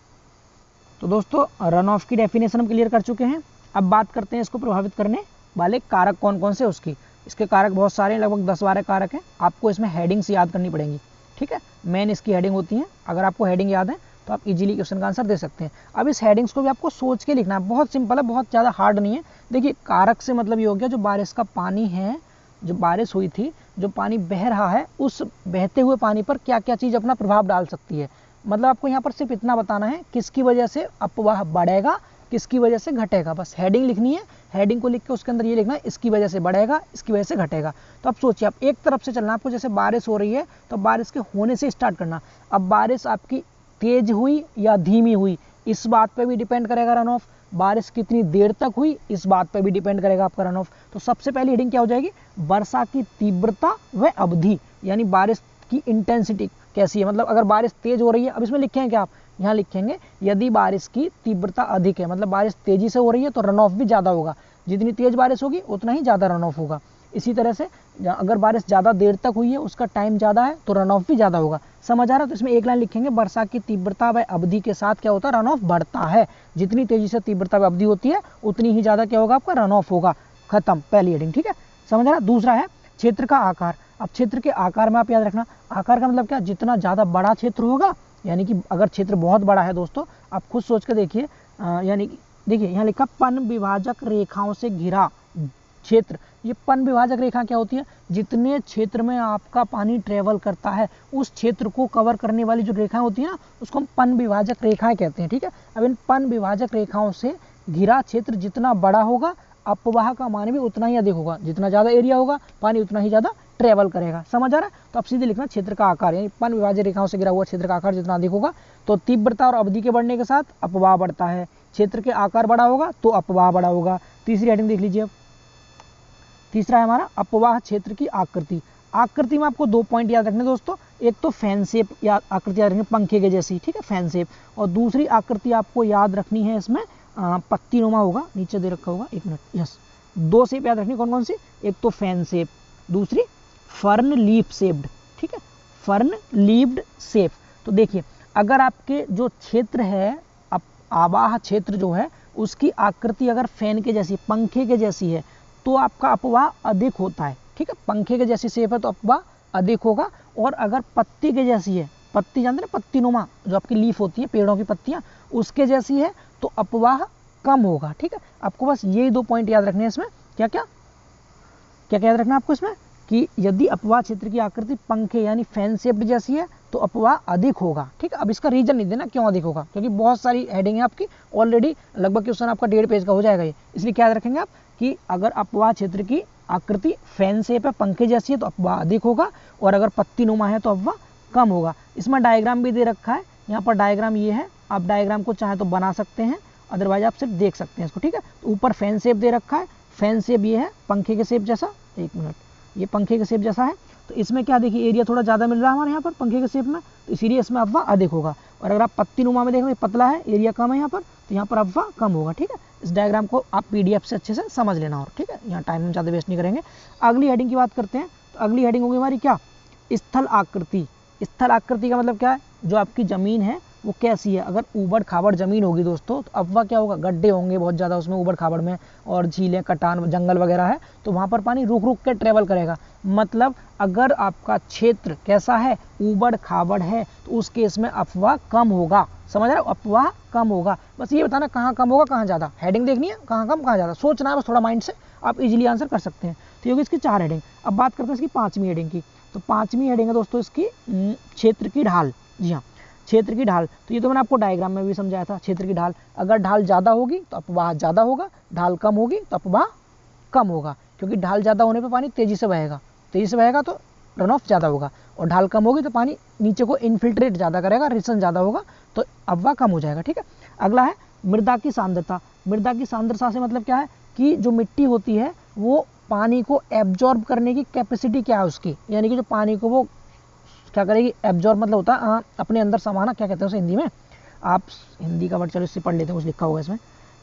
Speaker 1: तो दोस्तों रन ऑफ की डेफिनेशन हम क्लियर कर चुके हैं। अब बात करते हैं इसको प्रभावित करने वाले कारक कौन कौन से उसकी। इसके कारक बहुत सारे हैं, लगभग 10-12 कारक हैं। आपको इसमें हेडिंग्स याद करनी पड़ेंगी, ठीक है। मेन इसकी हेडिंग होती है, अगर आपको हेडिंग याद है तो आप इजीली क्वेश्चन का आंसर दे सकते हैं। अब इस हेडिंग्स को भी आपको सोच के लिखना है, बहुत सिंपल है, बहुत ज़्यादा हार्ड नहीं है। देखिए, कारक से मतलब ये हो गया जो बारिश का पानी है, जो बारिश हुई थी, जो पानी बह रहा है, उस बहते हुए पानी पर क्या क्या चीज़ अपना प्रभाव डाल सकती है। मतलब आपको यहाँ पर सिर्फ इतना बताना है किसकी वजह से अपवाह बढ़ेगा, किसकी वजह से घटेगा, बस हेडिंग लिखनी है। हेडिंग को लिख के उसके अंदर ये लिखना है इसकी वजह से बढ़ेगा, इसकी वजह से घटेगा। तो अब सोचिए, आप एक तरफ से चलना, आपको जैसे बारिश हो रही है तो बारिश के होने से स्टार्ट करना। अब बारिश आपकी तेज हुई या धीमी हुई, इस बात पे भी डिपेंड करेगा रन ऑफ। बारिश कितनी देर तक हुई, इस बात पे भी डिपेंड करेगा आपका रन ऑफ। तो सबसे पहली हेडिंग क्या हो जाएगी, वर्षा की तीव्रता व अवधि, यानी बारिश की इंटेंसिटी कैसी है। मतलब अगर बारिश तेज हो रही है, अब इसमें लिखेंगे क्या आप, यहाँ लिखेंगे यदि बारिश की तीव्रता अधिक है, मतलब बारिश तेजी से हो रही है तो रन ऑफ भी ज़्यादा होगा। जितनी तेज बारिश होगी उतना ही ज़्यादा रन ऑफ होगा। इसी तरह से अगर बारिश ज़्यादा देर तक हुई है, उसका टाइम ज़्यादा है, तो रन ऑफ भी ज़्यादा होगा। समझ आ रहा है? तो इसमें एक लाइन लिखेंगे, वर्षा की तीव्रता व अवधि के साथ क्या होता है, रन ऑफ बढ़ता है। जितनी तेजी से तीव्रता व अवधि होती है उतनी ही ज़्यादा क्या होगा, आपका रन ऑफ होगा। खत्म, पहली हेडिंग, ठीक है, समझ आ रहा है। दूसरा है क्षेत्र का आकार। अब क्षेत्र के आकार में आप याद रखना, आकार का मतलब क्या, जितना ज़्यादा बड़ा क्षेत्र होगा, यानी कि अगर क्षेत्र बहुत बड़ा है दोस्तों, आप खुद सोच के देखिए, यानी देखिए यहाँ लिखा पन विभाजक रेखाओं से घिरा क्षेत्र। ये पन विभाजक रेखा क्या होती है, जितने क्षेत्र में आपका पानी ट्रेवल करता है उस क्षेत्र को कवर करने वाली जो रेखाएं होती है ना, उसको हम पन विभाजक रेखाएं कहते हैं, ठीक है। अब इन पन विभाजक रेखाओं से घिरा क्षेत्र जितना बड़ा होगा, अपवाह का मान भी उतना ही अधिक होगा। जितना ज़्यादा एरिया होगा, पानी उतना ही ज़्यादा ट्रेवल करेगा। समझ आ रहा है? तो आप सीधे लिखना क्षेत्र का आकार, यानी पन विभाजक रेखाओं से घिरा हुआ क्षेत्र का आकार जितना अधिक होगा तो तीव्रता और अवधि के बढ़ने के साथ अपवाह बढ़ता है। क्षेत्र के आकार बड़ा होगा तो अपवाह बड़ा होगा। तीसरी हेडिंग देख लीजिए। तीसरा है हमारा अपवाह क्षेत्र की आकृति। आकृति में आपको 2 पॉइंट याद रखने दोस्तों, एक तो फैन शेप या आकृति याद रखनी, पंखे के जैसी, ठीक है, फैन शेप। और दूसरी आकृति आपको याद रखनी है, इसमें पत्ती नुमा होगा, नीचे दे रखा होगा, 1 मिनट, यस। 2 शेप याद रखनी, कौन कौन सी, एक तो फैन शेप, दूसरी फर्न लीफ शेप्ड, ठीक है, फर्न लीफ्ड शेप। तो देखिए, अगर आपके जो क्षेत्र है, आवाह क्षेत्र जो है, उसकी आकृति अगर फैन के जैसी, पंखे के जैसी है, तो आपका अपवाह अधिक होता है, ठीक है। पंखे के जैसी शेप है तो अपवाह अधिक होगा। और अगर पत्ती के जैसी है, पत्ती जानते हैं, पत्ती नुमा जो आपकी लीफ होती है, पेड़ों की पत्तियां, उसके जैसी है तो अपवाह कम होगा, ठीक है। आपको बस यही 2 पॉइंट याद रखने हैं इसमें। क्या क्या क्या क्या याद रखना है आपको इसमें, कि यदि अपवाह क्षेत्र की आकृति पंखे यानी फैन शेप्ड जैसी है तो अपवाह अधिक होगा, ठीक है। अब इसका रीजन नहीं देना क्यों अधिक होगा, क्योंकि बहुत सारी हेडिंग है आपकी ऑलरेडी, लगभग क्वेश्चन आपका 1.5 पेज का हो जाएगा ये। इसलिए क्या याद रखेंगे आप, कि अगर अपवाह क्षेत्र की आकृति फैन शेप है, पंखे जैसी है, तो अपवाह अधिक होगा, और अगर पत्ती नुमा है तो अपवाह कम होगा। इसमें डायग्राम भी दे रखा है, यहाँ पर डायग्राम ये है, आप डायग्राम को चाहे तो बना सकते हैं, अदरवाइज आप सिर्फ देख सकते हैं इसको, ठीक है। तो ऊपर फैन शेप दे रखा है, फैन शेप ये है पंखे के शेप जैसा, 1 मिनट, ये पंखे के शेप जैसा है। तो इसमें क्या देखिए, एरिया थोड़ा ज़्यादा मिल रहा है हमारे यहाँ पर पंखे के शेप में, तो इसीलिए इसमें अपवाह अधिक होगा। और अगर आप पत्ती नुमा में देखेंगे, पतला है, एरिया कम है यहाँ पर, तो यहाँ पर अपवाह कम होगा, ठीक है। इस डायग्राम को आप PDF से अच्छे से समझ लेना, और ठीक है, यहाँ टाइम हम ज़्यादा वेस्ट नहीं करेंगे। अगली हेडिंग की बात करते हैं। तो अगली हेडिंग होगी हमारी क्या, स्थल आकृति। स्थल आकृति का मतलब क्या है, जो आपकी ज़मीन है वो कैसी है। अगर ऊबड़ खाबड़ ज़मीन होगी दोस्तों तो अफवाह क्या होगा, गड्ढे होंगे बहुत ज़्यादा उसमें ऊबड़ खाबड़ में, और झीलें, कटान, जंगल वगैरह है, तो वहाँ पर पानी रुक रुक के ट्रेवल करेगा। मतलब अगर आपका क्षेत्र कैसा है, ऊबड़ खाबड़ है, तो उस केस में अफवाह कम होगा। समझ रहे हो, अफवाह कम होगा। बस ये बताना कहाँ कम होगा कहाँ ज़्यादा, हेडिंग देखनी है, कहाँ कम कहाँ ज़्यादा, सोचना है बस थोड़ा माइंड से, आप इजीली आंसर कर सकते हैं। तो ये होगी इसकी 4 हेडिंग। अब बात करते हैं इसकी 5वीं हेडिंग की। तो 5वीं हेडिंग है दोस्तों इसकी क्षेत्र की ढाल। जी हाँ, क्षेत्र की ढाल। तो ये तो मैंने आपको डायग्राम में भी समझाया था, क्षेत्र की ढाल। अगर ढाल ज़्यादा होगी तो अफवाह ज़्यादा होगा, ढाल कम होगी तो अफवाह कम होगा, क्योंकि ढाल ज़्यादा होने पर पानी तेज़ी से बहेगा तो रन ऑफ ज़्यादा होगा, और ढाल कम होगी तो पानी नीचे को इन्फिल्ट्रेट ज़्यादा करेगा, रिसन ज़्यादा होगा, तो अफवाह कम हो जाएगा। ठीक है, अगला है मृदा की सांद्रता। मृदा की सांद्रता से मतलब क्या है कि जो मिट्टी होती है वो पानी को एब्जॉर्ब करने की कैपेसिटी क्या है उसकी, यानी कि जो पानी को वो क्या करेगी, एब्जॉर्ब मतलब होता है अपने अंदर समाना, क्या कहते हैं उसे हिंदी में, आप हिंदी का वर्ड चलो इससे पढ़ लेते हैं, कुछ लिखा होगा इसमें।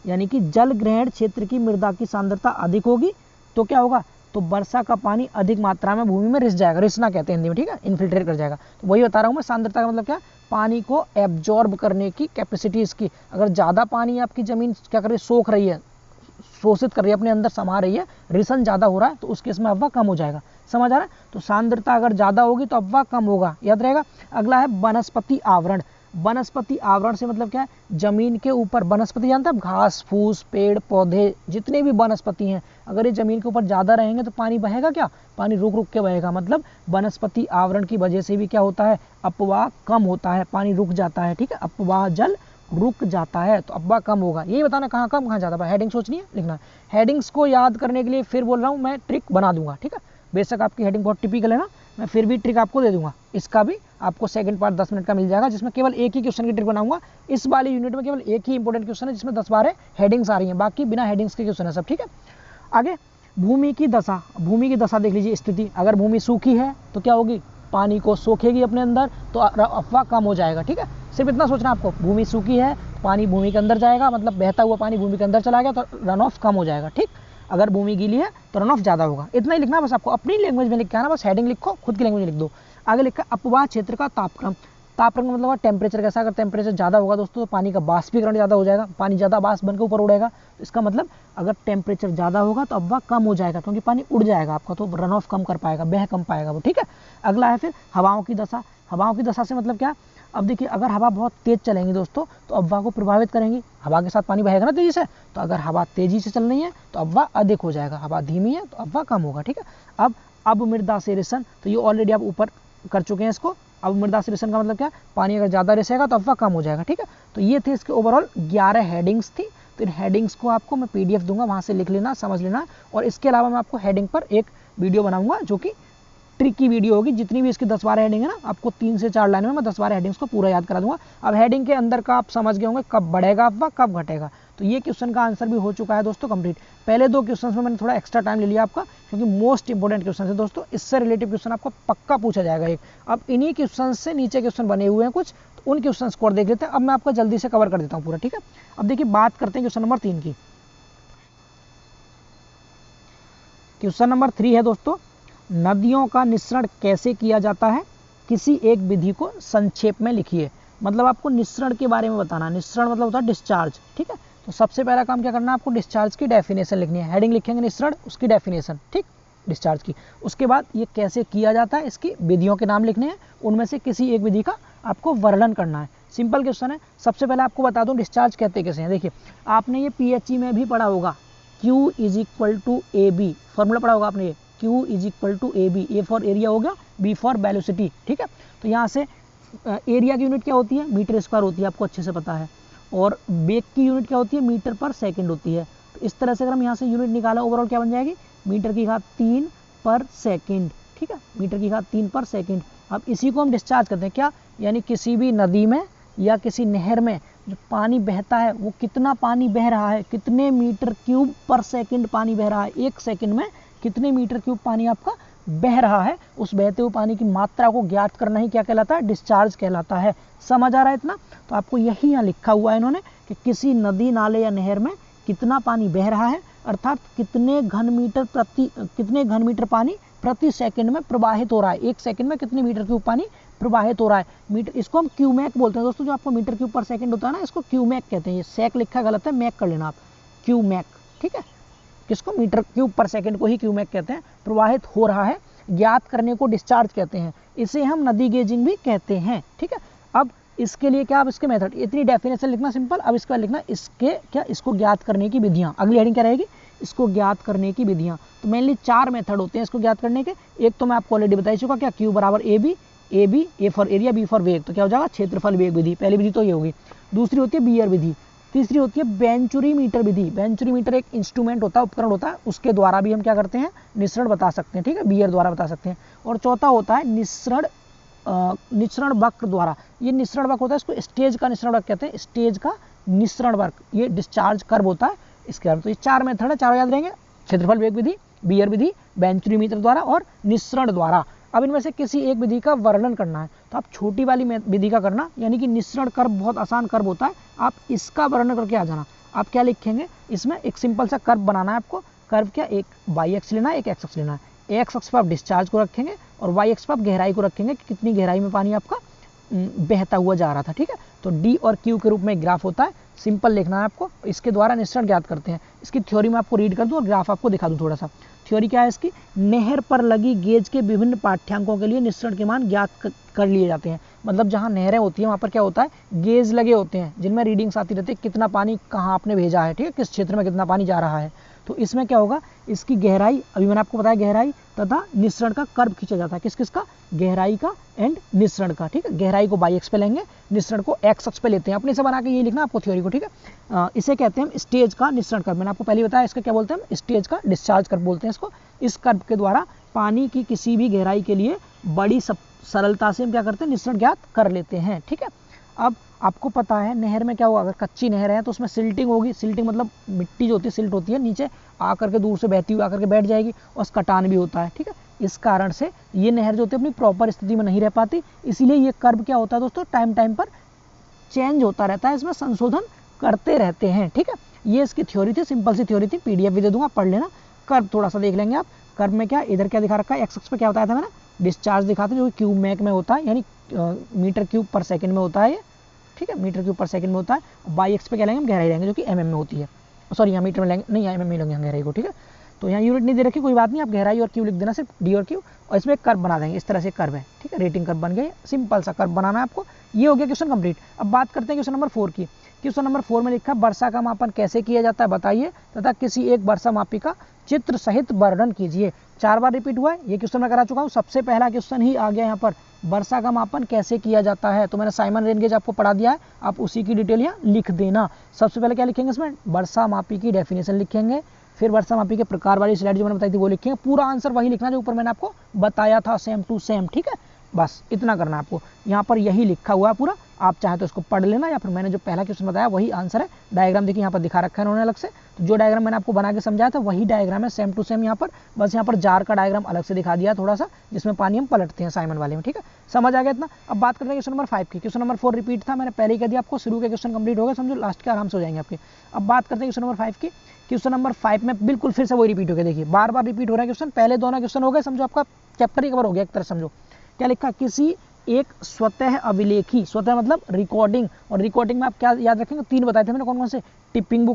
Speaker 1: यानी कि जल ग्रहण क्षेत्र की मृदा की सांद्रता अधिक होगी तो क्या होगा, तो वर्षा का पानी अधिक मात्रा में भूमि में रिस जाएगा, रिसना कहते हैं हिंदी में, ठीक है, इन्फिल्ट्रेट कर जाएगा। तो वही बता रहा हूँ मैं, सांद्रता का मतलब क्या, पानी को एब्जॉर्ब करने की कैपेसिटी इसकी। अगर ज़्यादा पानी आपकी ज़मीन क्या कर रही है, सोख रही है, शोषित कर रही है, अपने अंदर समा रही है, रिसन ज़्यादा हो रहा है, तो उस केस में अफवाह कम हो जाएगा। समझ आ रहा है, तो सांद्रता अगर ज़्यादा होगी तो अफवाह कम होगा, याद रहेगा। अगला है वनस्पति आवरण। वनस्पति आवरण से मतलब क्या है, जमीन के ऊपर, वनस्पति जानते हैं, घास फूस, पेड़ पौधे, जितने भी वनस्पति हैं, अगर ये जमीन के ऊपर ज़्यादा रहेंगे तो पानी बहेगा क्या, पानी रुक रुक के बहेगा। मतलब वनस्पति आवरण की वजह से भी क्या होता है, अफवाह कम होता है, पानी रुक जाता है। ठीक है, अफवाह जल रुक जाता है तो अफवाह कम होगा। यही बताना कहाँ कम कहाँ ज़्यादा। हेडिंग सोचनी है, लिखना है। हेडिंग्स को याद करने के लिए फिर बोल रहा हूँ मैं, ट्रिक बना दूंगा। ठीक है, बेशक आपकी हेडिंग बहुत टिपिकल है ना, मैं फिर भी ट्रिक आपको दे दूंगा। इसका भी आपको सेकंड पार्ट 10 मिनट का मिल जाएगा, जिसमें केवल एक ही क्वेश्चन की ट्रिक बनाऊंगा। इस वाली यूनिट में केवल एक ही इंपॉर्टेंट क्वेश्चन है जिसमें 10-12 हेडिंग्स आ रही हैं, बाकी बिना हेडिंग्स के क्वेश्चन है सब। ठीक है, आगे भूमि की दशा। भूमि की दशा देख लीजिए, स्थिति। अगर भूमि सूखी है तो क्या होगी, पानी को सोखेगी अपने अंदर, तो अफवाह कम हो जाएगा। ठीक है, सिर्फ इतना सोचना आपको, भूमि सूखी है पानी भूमि के अंदर जाएगा, मतलब बहता हुआ पानी भूमि के अंदर चला गया तो रन ऑफ कम हो जाएगा। ठीक, अगर भूमि गीली है तो रन ऑफ ज़्यादा होगा। इतना ही लिखना बस आपको, अपनी लैंग्वेज में लिख के आना, बस हेडिंग लिखो, खुद की लैंग्वेज में लिख दो। आगे लिखा अपवाह क्षेत्र का तापक्रम। तापक्रम का मतलब टेम्परेचर कैसा, अगर टेम्परेचर ज़्यादा होगा दोस्तों तो पानी का वाष्पीकरण ज़्यादा हो जाएगा, पानी ज़्यादा वाष्प बनकर ऊपर उड़ेगा। तो इसका मतलब अगर टेम्परेचर ज़्यादा होगा तो अफवाह कम हो जाएगा, क्योंकि पानी उड़ जाएगा आपका, तो रन ऑफ कम कर पाएगा, बह कम पाएगा वो। ठीक है, अगला है फिर हवाओं की दशा। हवाओं की दशा से मतलब क्या, अब देखिए अगर हवा बहुत तेज चलेंगी दोस्तों तो अफवाह को प्रभावित करेंगी, हवा के साथ पानी बहेगा ना तेजी से, तो अगर हवा तेजी से चल रही है तो अफवाह अधिक हो जाएगा, हवा धीमी है तो अफवाह कम होगा। ठीक है, अब मृदा से रिसन, तो ये ऑलरेडी आप ऊपर कर चुके हैं इसको। अब मृदा से रिसन का मतलब क्या, पानी अगर ज़्यादा रिसेगा तो अफवाह कम हो जाएगा। ठीक है, तो ये थे इसके ओवरऑल 11 हेडिंग्स थी। तो इन हेडिंग्स को आपको मैं PDF दूंगा, वहाँ से लिख लेना, समझ लेना। और इसके अलावा मैं आपको हेडिंग पर एक वीडियो बनाऊंगा जो कि ट्रिक की वीडियो होगी। जितनी भी इसकी 10-12 हेडिंग है ना, आपको 3 से 4 लाइन में मैं 10-12 हेडिंग्स को पूरा याद करा दूंगा। अब हेडिंग के अंदर का आप समझ गए होंगे कब बढ़ेगा अफवाह, कब घटेगा। तो ये क्वेश्चन का आंसर भी हो चुका है दोस्तों कंप्लीट। पहले 2 क्वेश्चन में मैंने थोड़ा एक्स्ट्रा टाइम ले लिया आपका, क्योंकि मोस्ट इंपॉर्टेंट क्वेश्चन है दोस्तों, इससे रिलेटिव क्वेश्चन आपको पक्का पूछा जाएगा एक। अब इन्हीं क्वेश्चन से नीचे क्वेश्चन बने हुए हैं कुछ, तो उन क्वेश्चन को देख लेते हैं। अब मैं आपको जल्दी से कवर कर देता हूँ पूरा। ठीक है, अब देखिए बात करते हैं क्वेश्चन नंबर 3 की। क्वेश्चन नंबर 3 है दोस्तों, नदियों का निस्सरण कैसे किया जाता है, किसी एक विधि को संक्षेप में लिखिए। मतलब आपको निस्सरण के बारे में बताना। निस्सरण मतलब होता है डिस्चार्ज। ठीक है, तो सबसे पहला काम क्या करना है, आपको डिस्चार्ज की डेफिनेशन लिखनी है। हेडिंग लिखेंगे निस्सरण, उसकी डेफिनेशन, ठीक, डिस्चार्ज की। उसके बाद ये कैसे किया जाता है, इसकी विधियों के नाम लिखने हैं, उनमें से किसी एक विधि का आपको वर्णन करना है। सिंपल क्वेश्चन है। सबसे पहले आपको बता दूं डिस्चार्ज कहते कैसे हैं। देखिए आपने ये PHE में भी पढ़ा होगा, Q = AB, फॉर्मूला पढ़ा होगा आपने ये, Q = AB, A for area हो गया, B फॉर वेलोसिटी। ठीक है, तो यहाँ से एरिया की यूनिट क्या होती है, मीटर स्क्वायर होती है, आपको अच्छे से पता है। और वेग की यूनिट क्या होती है, मीटर पर सेकंड होती है। तो इस तरह से अगर हम यहाँ से यूनिट निकाला, ओवरऑल क्या बन जाएगी, मीटर की घात 3 पर सेकंड। ठीक है, मीटर की घात 3 पर सेकंड। अब इसी को हम डिस्चार्ज करते हैं क्या, यानी किसी भी नदी में या किसी नहर में जो पानी बहता है वो कितना पानी बह रहा है, कितने मीटर क्यूब पर सेकंड पानी बह रहा है, एक सेकंड में कितने मीटर क्यूब पानी आपका बह रहा है, उस बहते हुए पानी की मात्रा को ज्ञात करना ही क्या कहलाता है, डिस्चार्ज कहलाता है। समझ आ रहा है इतना। तो आपको यही यहाँ लिखा हुआ है इन्होंने कि किसी नदी नाले या नहर में कितना पानी बह रहा है, अर्थात कितने घन मीटर पानी प्रति सेकंड में प्रवाहित हो रहा है, एक सेकंड में कितने मीटर क्यूब पानी प्रवाहित हो रहा है मीटर, इसको हम क्यूमैक बोलते हैं दोस्तों। जो आपको मीटर क्यूब पर सेकंड होता है ना, इसको क्यूमैक कहते हैं। ये सेक लिखा गलत है, मैक कर लेना आप, क्यूमैक, ठीक है। किसको? मीटर क्यूब पर सेकंड को ही क्यूमैक कहते हैं। प्रवाहित हो रहा है, ज्ञात करने को डिस्चार्ज कहते हैं, इसे हम नदी गेजिंग भी कहते हैं, ठीक है। अब इसके लिए क्या, अब इसके मेथड, इतनी डेफिनेशन लिखना सिंपल। अब इसका लिखना इसके क्या, इसको ज्ञात करने की विधियां। अगली हेडिंग क्या रहेगी? इसको ज्ञात करने की विधियां। तो मेनली 4 मेथड होते हैं इसको ज्ञात करने के। एक तो मैं आपको ऑलरेडी बता चुका, क्या, क्यू बराबर A B, A for area, B for वेग, तो क्या हो जाएगा? क्षेत्रफल वेग विधि। पहली विधि तो ये होगी। दूसरी होती है बियर विधि। तीसरी होती है वेंचुरीमीटर विधि। वेंचुरीमीटर एक इंस्ट्रूमेंट होता है, उपकरण होता है, उसके द्वारा भी हम क्या करते हैं? निस्सरण बता सकते हैं, ठीक है, बियर द्वारा बता सकते हैं। और चौथा होता है निस्सरण वक्र द्वारा। ये निस्सरण वक्र होता है, इसको स्टेज का निस्सरण वक्र कहते हैं, स्टेज का निस्सरण वक्र, ये डिस्चार्ज कर्व होता है इसके बारे में। तो ये 4 मेथड है, चारों याद रहेंगे, क्षेत्रफल वेग विधि, बियर विधि, वेंचुरीमीटर द्वारा और निस्सरण द्वारा। अब इनमें से किसी एक विधि का वर्णन करना है, तो आप छोटी वाली विधि का करना, यानी कि निस्सरण कर्व बहुत आसान कर्व होता है, आप इसका वर्णन करके आ जाना। आप क्या लिखेंगे इसमें? एक सिंपल सा कर्व बनाना है आपको। कर्व क्या, एक वाई एक्स लेना है, एक एक्स एक्स लेना है। एक्स अक्ष पर आप डिस्चार्ज को रखेंगे और वाई एक्स पर आप गहराई को रखेंगे कि कितनी गहराई में पानी आपका बहता हुआ जा रहा था, ठीक है। तो डी और क्यू के रूप में ग्राफ होता है, सिंपल लिखना है आपको। इसके द्वारा निस्सरण ज्ञात करते हैं। इसकी थ्योरी में आपको रीड कर दूं और ग्राफ आपको दिखा दूं थोड़ा सा। थ्योरी क्या है इसकी? नहर पर लगी गेज के विभिन्न पाठ्यांकों के लिए निस्सरण के मान ज्ञात कर लिए जाते हैं। मतलब जहाँ नहरें होती हैं वहाँ पर क्या होता है? गेज लगे होते हैं, जिनमें रीडिंग्स आती रहती है, कितना पानी कहाँ आपने भेजा है, ठीक है, किस क्षेत्र में कितना पानी जा रहा है। तो इसमें क्या होगा? इसकी गहराई, अभी मैंने आपको बताया, गहराई तथा निस्सरण का कर्व खींचा जाता है। किस किस का? गहराई का एंड निस्सरण का, ठीक है। गहराई को वाई एक्स पे लेंगे, निस्सरण को एक्स अक्ष पे लेते हैं। अपने से बना के ये लिखना आपको थ्योरी को, ठीक है। इसे कहते हैं हम स्टेज का निस्सरण कर्व। मैंने आपको पहले बताया, इसका क्या बोलते हैं हम? स्टेज का डिस्चार्ज कर्व बोलते हैं इसको। इस कर्व के द्वारा पानी की किसी भी गहराई के लिए बड़ी सरलता से हम क्या करते हैं? निस्सरण ज्ञात कर लेते हैं, ठीक है। अब आपको पता है नहर में क्या होगा? अगर कच्ची नहर है तो उसमें सिल्टिंग होगी। सिल्टिंग मतलब मिट्टी जो होती है, सिल्ट होती है, नीचे आकर के दूर से बहती हुई आकर के बैठ जाएगी, और कटान भी होता है, ठीक है। इस कारण से ये नहर जो होती है अपनी प्रॉपर स्थिति में नहीं रह पाती। इसीलिए ये कर्व क्या होता है दोस्तों? टाइम पर चेंज होता रहता है, इसमें संशोधन करते रहते हैं, ठीक है। ये इसकी थ्योरी थी, सिंपल सी थ्योरी थी, पीडीएफ भी दे दूंगा, पढ़ लेना। कर्व थोड़ा सा देख लेंगे आप। कर्व में क्या, इधर क्या दिखा रखा है? एक्स अक्ष पे क्या बताया था मैंने? डिस्चार्ज दिखाते हैं, जो क्यूब मैक में होता है, यानी मीटर क्यूब पर सेकंड में होता है ये, ठीक है, मीटर क्यूब पर सेकंड में होता है। वाई एक्स पे क्या लेंगे हम? गहराई लेंगे, जो कि एमएम में होती है। सॉरी, यहाँ मीटर में लेंगे नहीं, एमएम में लेंगे गहराई को, ठीक है। तो यहाँ यूनिट नहीं दे रखी, कोई बात नहीं, आप गहराई और क्यू लिख देना, सिर्फ डी और क्यू, और इसमें एक कर्व बना देंगे। इस तरह से कर्व है, ठीक है, रेटिंग कर्व बन गए। सिंपल सा कर्व बनाना है आपको। ये हो गया क्वेश्चन कंप्लीट। अब बात करते हैं क्वेश्चन नंबर 4 की। क्वेश्चन नंबर 4 में लिखा, वर्षा का मापन कैसे किया जाता है बताइए, तथा किसी एक वर्षा मापी का चित्र सहित वर्णन कीजिए। 4 बार रिपीट हुआ है, ये क्वेश्चन मैं करा चुका हूँ। सबसे पहला क्वेश्चन ही आ गया यहाँ पर, वर्षा का मापन कैसे किया जाता है। तो मैंने साइमन रेन गेज आपको पढ़ा दिया है, आप उसी की डिटेल यहाँ लिख देना। सबसे पहले क्या लिखेंगे इसमें? वर्षा मापी की डेफिनेशन लिखेंगे, फिर वर्षा मापी के प्रकार वाली स्लाइड जो मैंने बताई थी वो लिखेंगे। पूरा आंसर वही लिखना जो ऊपर मैंने आपको बताया था, सेम टू सेम, ठीक है। बस इतना करना है आपको। यहाँ पर यही लिखा हुआ है पूरा, आप चाहे तो इसको पढ़ लेना, या फिर मैंने जो पहला क्वेश्चन बताया वही आंसर है। डायग्राम देखिए यहाँ पर दिखा रखा है उन्होंने अलग से, तो जो डायग्राम मैंने आपको बना के समझाया था वही डायग्राम है, सेम टू सेम यहाँ पर। बस यहाँ पर जार का डायग्राम अलग से दिखा दिया थोड़ा सा, जिसमें पानी हम पलटते हैं साइमन वाले में, ठीक है। समझ आ गया इतना। अब बात करते हैं क्वेश्चन नंबर 5 की। क्वेश्चन नंबर 4 रिपीट था, मैंने पहले ही कह दिया आपको। शुरू के क्वेश्चन कंप्लीट हो गए, समझो लास्ट के आराम से हो जाएंगे आपके। अब बात करते हैं क्वेश्चन नंबर 5 की। क्वेश्चन नंबर 5 में बिल्कुल फिर से वही रिपीट हो गया, देखिए बार बार रिपीट हो रहा है क्वेश्चन। पहले दोनों क्वेश्चन हो गए, समझो आपका चैप्टर ही कवर हो गया एक तरह समझो। क्या लिखा? किसी एक स्वतः अभिलेखी, स्वतः मतलब रिकॉर्डिंग, और रिकॉर्डिंग में आप क्या याद रखेंगे? 3 बताए थे मैंने, कौन कौन से? टिपिंग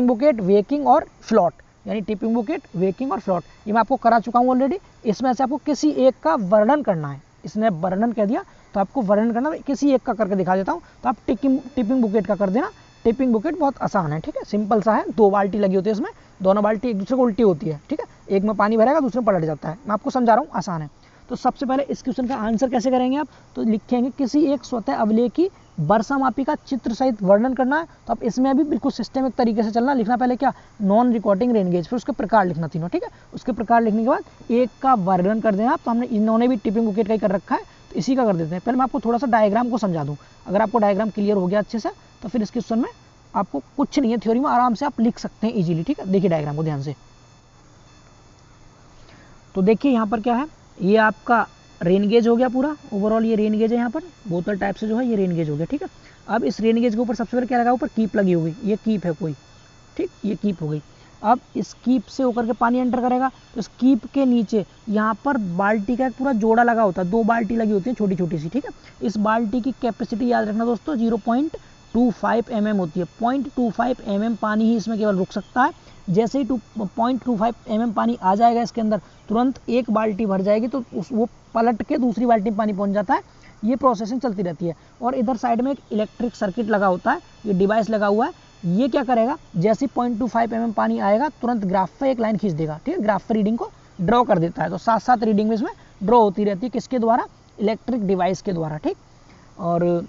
Speaker 1: बुकेट, वेकिंग और फ्लॉट, यानी टिपिंग बुकेट, वेकिंग और फ्लॉट, ये मैं आपको करा चुका हूँ ऑलरेडी। इसमें से आपको किसी एक का वर्णन करना है। इसने वर्णन कह दिया तो आपको वर्णन करना, किसी एक का करके दिखा देता हूँ। तो आप टिपिंग बुकेट का कर देना। टिपिंग बुकेट बहुत आसान है, ठीक है, सिंपल सा है। 2 बाल्टी लगी होती है इसमें, दोनों बाल्टी एक दूसरे को उल्टी होती है, ठीक है। एक में पानी भरेगा, दूसरे में पलट जाता है। मैं आपको समझा रहा हूँ, आसान है। तो सबसे पहले इस क्वेश्चन का आंसर कैसे करेंगे आप? तो लिखेंगे किसी एक स्वतः अभिलेखी वर्षा मापी का चित्र सहित वर्णन करना है। तो अब इसमें भी बिल्कुल सिस्टमिक तरीके से चलना। लिखना पहले क्या? नॉन रिकॉर्डिंग रेन गेज, फिर उसके प्रकार लिखना तीनों, ठीक है। उसके प्रकार लिखने के बाद एक का वर्णन कर देना आप। तो हमने इन्होंने भी टिपिंग बुकेट का ही कर रखा है, तो इसी का कर देते हैं। पहले मैं आपको थोड़ा सा डायग्राम को समझा दूँ। अगर आपको डायग्राम क्लियर हो गया अच्छे से, तो फिर इस क्वेश्चन में आपको कुछ नहीं है, थ्योरी में आराम से आप लिख सकते हैं इजीली, ठीक है। देखिए डायग्राम को ध्यान से। तो देखिए यहाँ पर क्या है, ये आपका रेन गेज हो गया पूरा ओवरऑल। ये रेन गेज है, यहाँ पर बोतल टाइप से जो है ये रेन गेज हो गया, ठीक है। अब इस रेन गेज के ऊपर सबसे पहले क्या लगा? ऊपर कीप लगी होगी, ये कीप है कोई, ठीक, ये कीप हो गई। अब इस कीप से होकर के पानी एंटर करेगा, तो इस कीप के नीचे यहाँ पर बाल्टी का एक पूरा जोड़ा लगा होता है, 2 बाल्टी लगी होती है छोटी छोटी सी, ठीक है। इस बाल्टी की कैपेसिटी याद रखना दोस्तों 0.25 mm होती है। 0.25 mm पानी ही इसमें केवल रुक सकता है। जैसे ही 0.25 mm पानी आ जाएगा इसके अंदर, तुरंत एक बाल्टी भर जाएगी, तो वो पलट के दूसरी बाल्टी में पानी पहुंच जाता है। ये प्रोसेसिंग चलती रहती है। और इधर साइड में एक इलेक्ट्रिक सर्किट लगा होता है, ये डिवाइस लगा हुआ है। ये क्या करेगा, जैसे 0.25 mm पानी आएगा, तुरंत ग्राफ पे एक लाइन खींच देगा, ठीक है। ग्राफ पे रीडिंग को ड्रॉ कर देता है, तो साथ साथ रीडिंग में इसमें ड्रॉ होती रहती है। किसके द्वारा? इलेक्ट्रिक डिवाइस के द्वारा, ठीक। और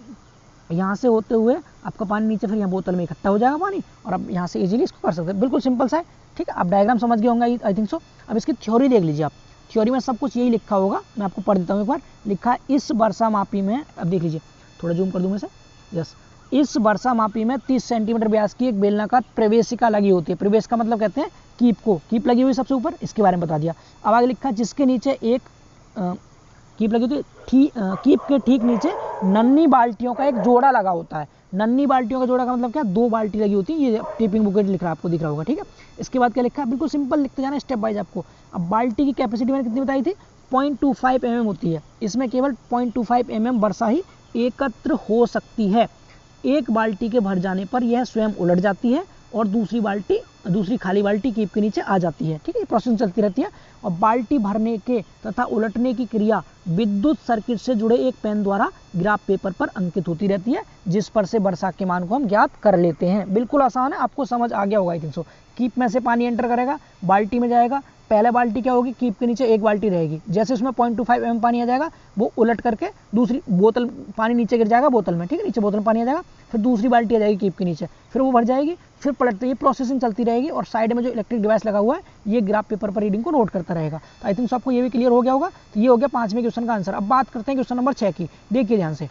Speaker 1: यहाँ से होते हुए आपका पानी नीचे फिर यहाँ बोतल में इकट्ठा हो जाएगा पानी, और अब यहाँ से इजीली इसको कर सकते हैं। बिल्कुल सिंपल सा है, ठीक है। आप डायग्राम समझ गए होंगे आई थिंक सो। अब इसकी थ्योरी देख लीजिए आप। थ्योरी में सब कुछ यही लिखा होगा, मैं आपको पढ़ देता हूँ एक बार। लिखा है इस वर्षा मापी में, अब देख लीजिए, थोड़ा जूम कर दूँ मैं से, यस। इस वर्षा मापी में 30 सेंटीमीटर व्यास की एक बेलनाकार प्रवेशिका लगी होती है। प्रवेश का मतलब कहते हैं कीप को, कीप लगी हुई सबसे ऊपर, इसके बारे में बता दिया। अब आगे लिखा है जिसके नीचे एक कीप लगी होती है, कीप के ठीक नीचे नन्ही बाल्टियों का एक जोड़ा लगा होता है। नन्ही बाल्टियों का जोड़ा का मतलब क्या? 2 बाल्टी लगी होती है। ये टिपिंग बुकेट लिख रहा है, आपको दिख रहा होगा, ठीक है। इसके बाद क्या लिखा है? बिल्कुल सिंपल लिखते जाना स्टेप वाइज आपको। अब बाल्टी की कैपेसिटी मैंने कितनी बताई थी? 0.25 mm होती है। इसमें केवल 0.25 mm वर्षा ही एकत्र हो सकती है। एक बाल्टी के भर जाने पर यह स्वयं उलट जाती है और दूसरी खाली बाल्टी कीप के नीचे आ जाती है, ठीक है। प्रोसेस चलती रहती है। और बाल्टी भरने के तथा उलटने की क्रिया विद्युत सर्किट से जुड़े एक पेन द्वारा ग्राफ पेपर पर अंकित होती रहती है, जिस पर से वर्षा के मान को हम ज्ञात कर लेते हैं। बिल्कुल आसान है, आपको समझ आ गया होगा आई थिंक सो। कीप में से पानी एंटर करेगा, बाल्टी में जाएगा। पहले बाल्टी क्या होगी? कीप के नीचे एक बाल्टी रहेगी। जैसे उसमें 0.25 mm पानी आ जाएगा, वो उलट करके दूसरी बोतल, पानी नीचे गिर जाएगा बोतल में, ठीक है। नीचे बोतल में पानी आ जाएगा, फिर दूसरी बाल्टी आ जाएगी कीप के नीचे, फिर वो भर जाएगी, फिर पलटते, ये प्रोसेसिंग चलती रहेगी। और साइड में जो इलेक्ट्रिक डिवाइस लगा हुआ है, ये ग्राफ पेपर पर रीडिंग को नोट करता रहेगा। तो आई थिंक सो आपको ये भी क्लियर हो गया होगा। तो ये हो गया 5वें क्वेश्चन का आंसर। अब बात करते हैं क्वेश्चन नंबर 6 की। देखिए ध्यान से।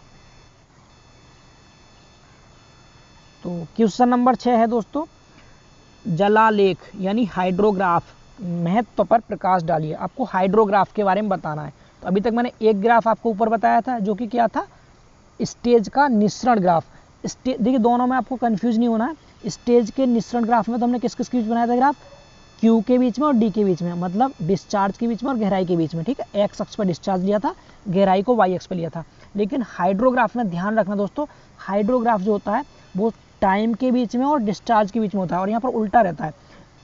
Speaker 1: तो क्वेश्चन नंबर 6 है दोस्तों, जलालेख यानी हाइड्रोग्राफ महत्व पर प्रकाश डालिए। आपको हाइड्रोग्राफ के बारे में बताना है। तो अभी तक मैंने एक ग्राफ आपको ऊपर बताया था, जो कि क्या था? स्टेज का निस्सरण ग्राफ। देखिए दोनों में आपको कंफ्यूज नहीं होना है। स्टेज के निस्सरण ग्राफ में तो हमने किस किस के बीच बनाया था ग्राफ? क्यू के बीच में और डी के बीच में, मतलब डिस्चार्ज के बीच में और गहराई के बीच में, ठीक है। एक्स अक्ष पर डिस्चार्ज लिया था, गहराई को वाई अक्ष पर लिया था। लेकिन हाइड्रोग्राफ में ध्यान रखना दोस्तों, हाइड्रोग्राफ जो होता है वो टाइम के बीच में और डिस्चार्ज के बीच में होता है, और यहाँ पर उल्टा रहता है।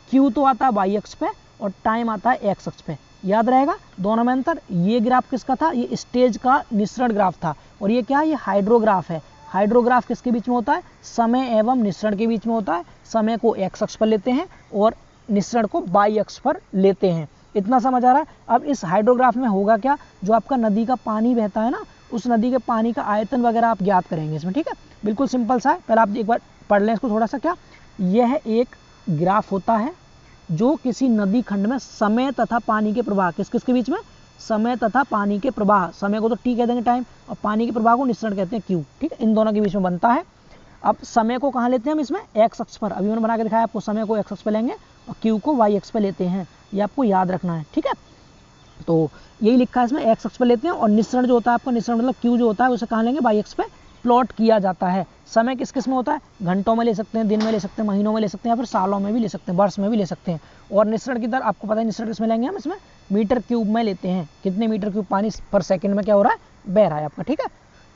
Speaker 1: क्यू तो आता है वाई अक्ष पे और टाइम आता है एक्स अक्ष पे। याद रहेगा दोनों में अंतर। ये ग्राफ किसका था? ये स्टेज का निस्सरण ग्राफ था। और ये क्या है? ये हाइड्रोग्राफ है। हाइड्रोग्राफ किसके बीच में होता है? समय एवं निस्सरण के बीच में होता है। समय को एक्स अक्ष पर लेते हैं और निस्सरण को वाई अक्ष पर लेते हैं। इतना समझ आ रहा है? अब इस हाइड्रोग्राफ में होगा क्या? जो आपका नदी का पानी बहता है ना, उस नदी के पानी का आयतन वगैरह आप ज्ञात करेंगे इसमें, ठीक है। बिल्कुल सिंपल सा है। पहले आप एक बार पढ़ लें इसको थोड़ा सा। क्या यह एक ग्राफ होता है जो किसी नदी खंड में समय तथा पानी के प्रवाह, किस किस के बीच में? समय तथा पानी के प्रवाह। समय को तो टी कह देंगे टाइम, और पानी के प्रवाह को निस्सरण कहते हैं क्यू, ठीक है। इन दोनों के बीच में बनता है। अब समय को कहाँ लेते हैं हम? इसमें एक्स अक्ष पर। अभी मैंने बना के दिखाया आपको। समय को एक्स अक्ष पर लेंगे और क्यू को वाई अक्ष पर लेते हैं। ये आपको याद रखना है, ठीक है। तो यही लिखा है इसमें, एक्स अक्ष पर लेते हैं। और निस्सरण जो होता है आपका, निस्सरण मतलब क्यू जो होता है, उसे कहाँ लेंगे? वाई अक्ष पे प्लॉट किया जाता है। समय किस किस में होता है? घंटों में ले सकते हैं, दिन में ले सकते हैं, महीनों में ले सकते हैं, या फिर सालों में भी ले सकते हैं, वर्ष में भी ले सकते हैं। और निस्सरण की दर आपको पता है, निस्सरण किसमें लेंगे हम? इसमें मीटर क्यूब में लेते हैं। कितने मीटर क्यूब पानी पर सेकंड में क्या हो रहा है? बह रहा है आपका, ठीक है।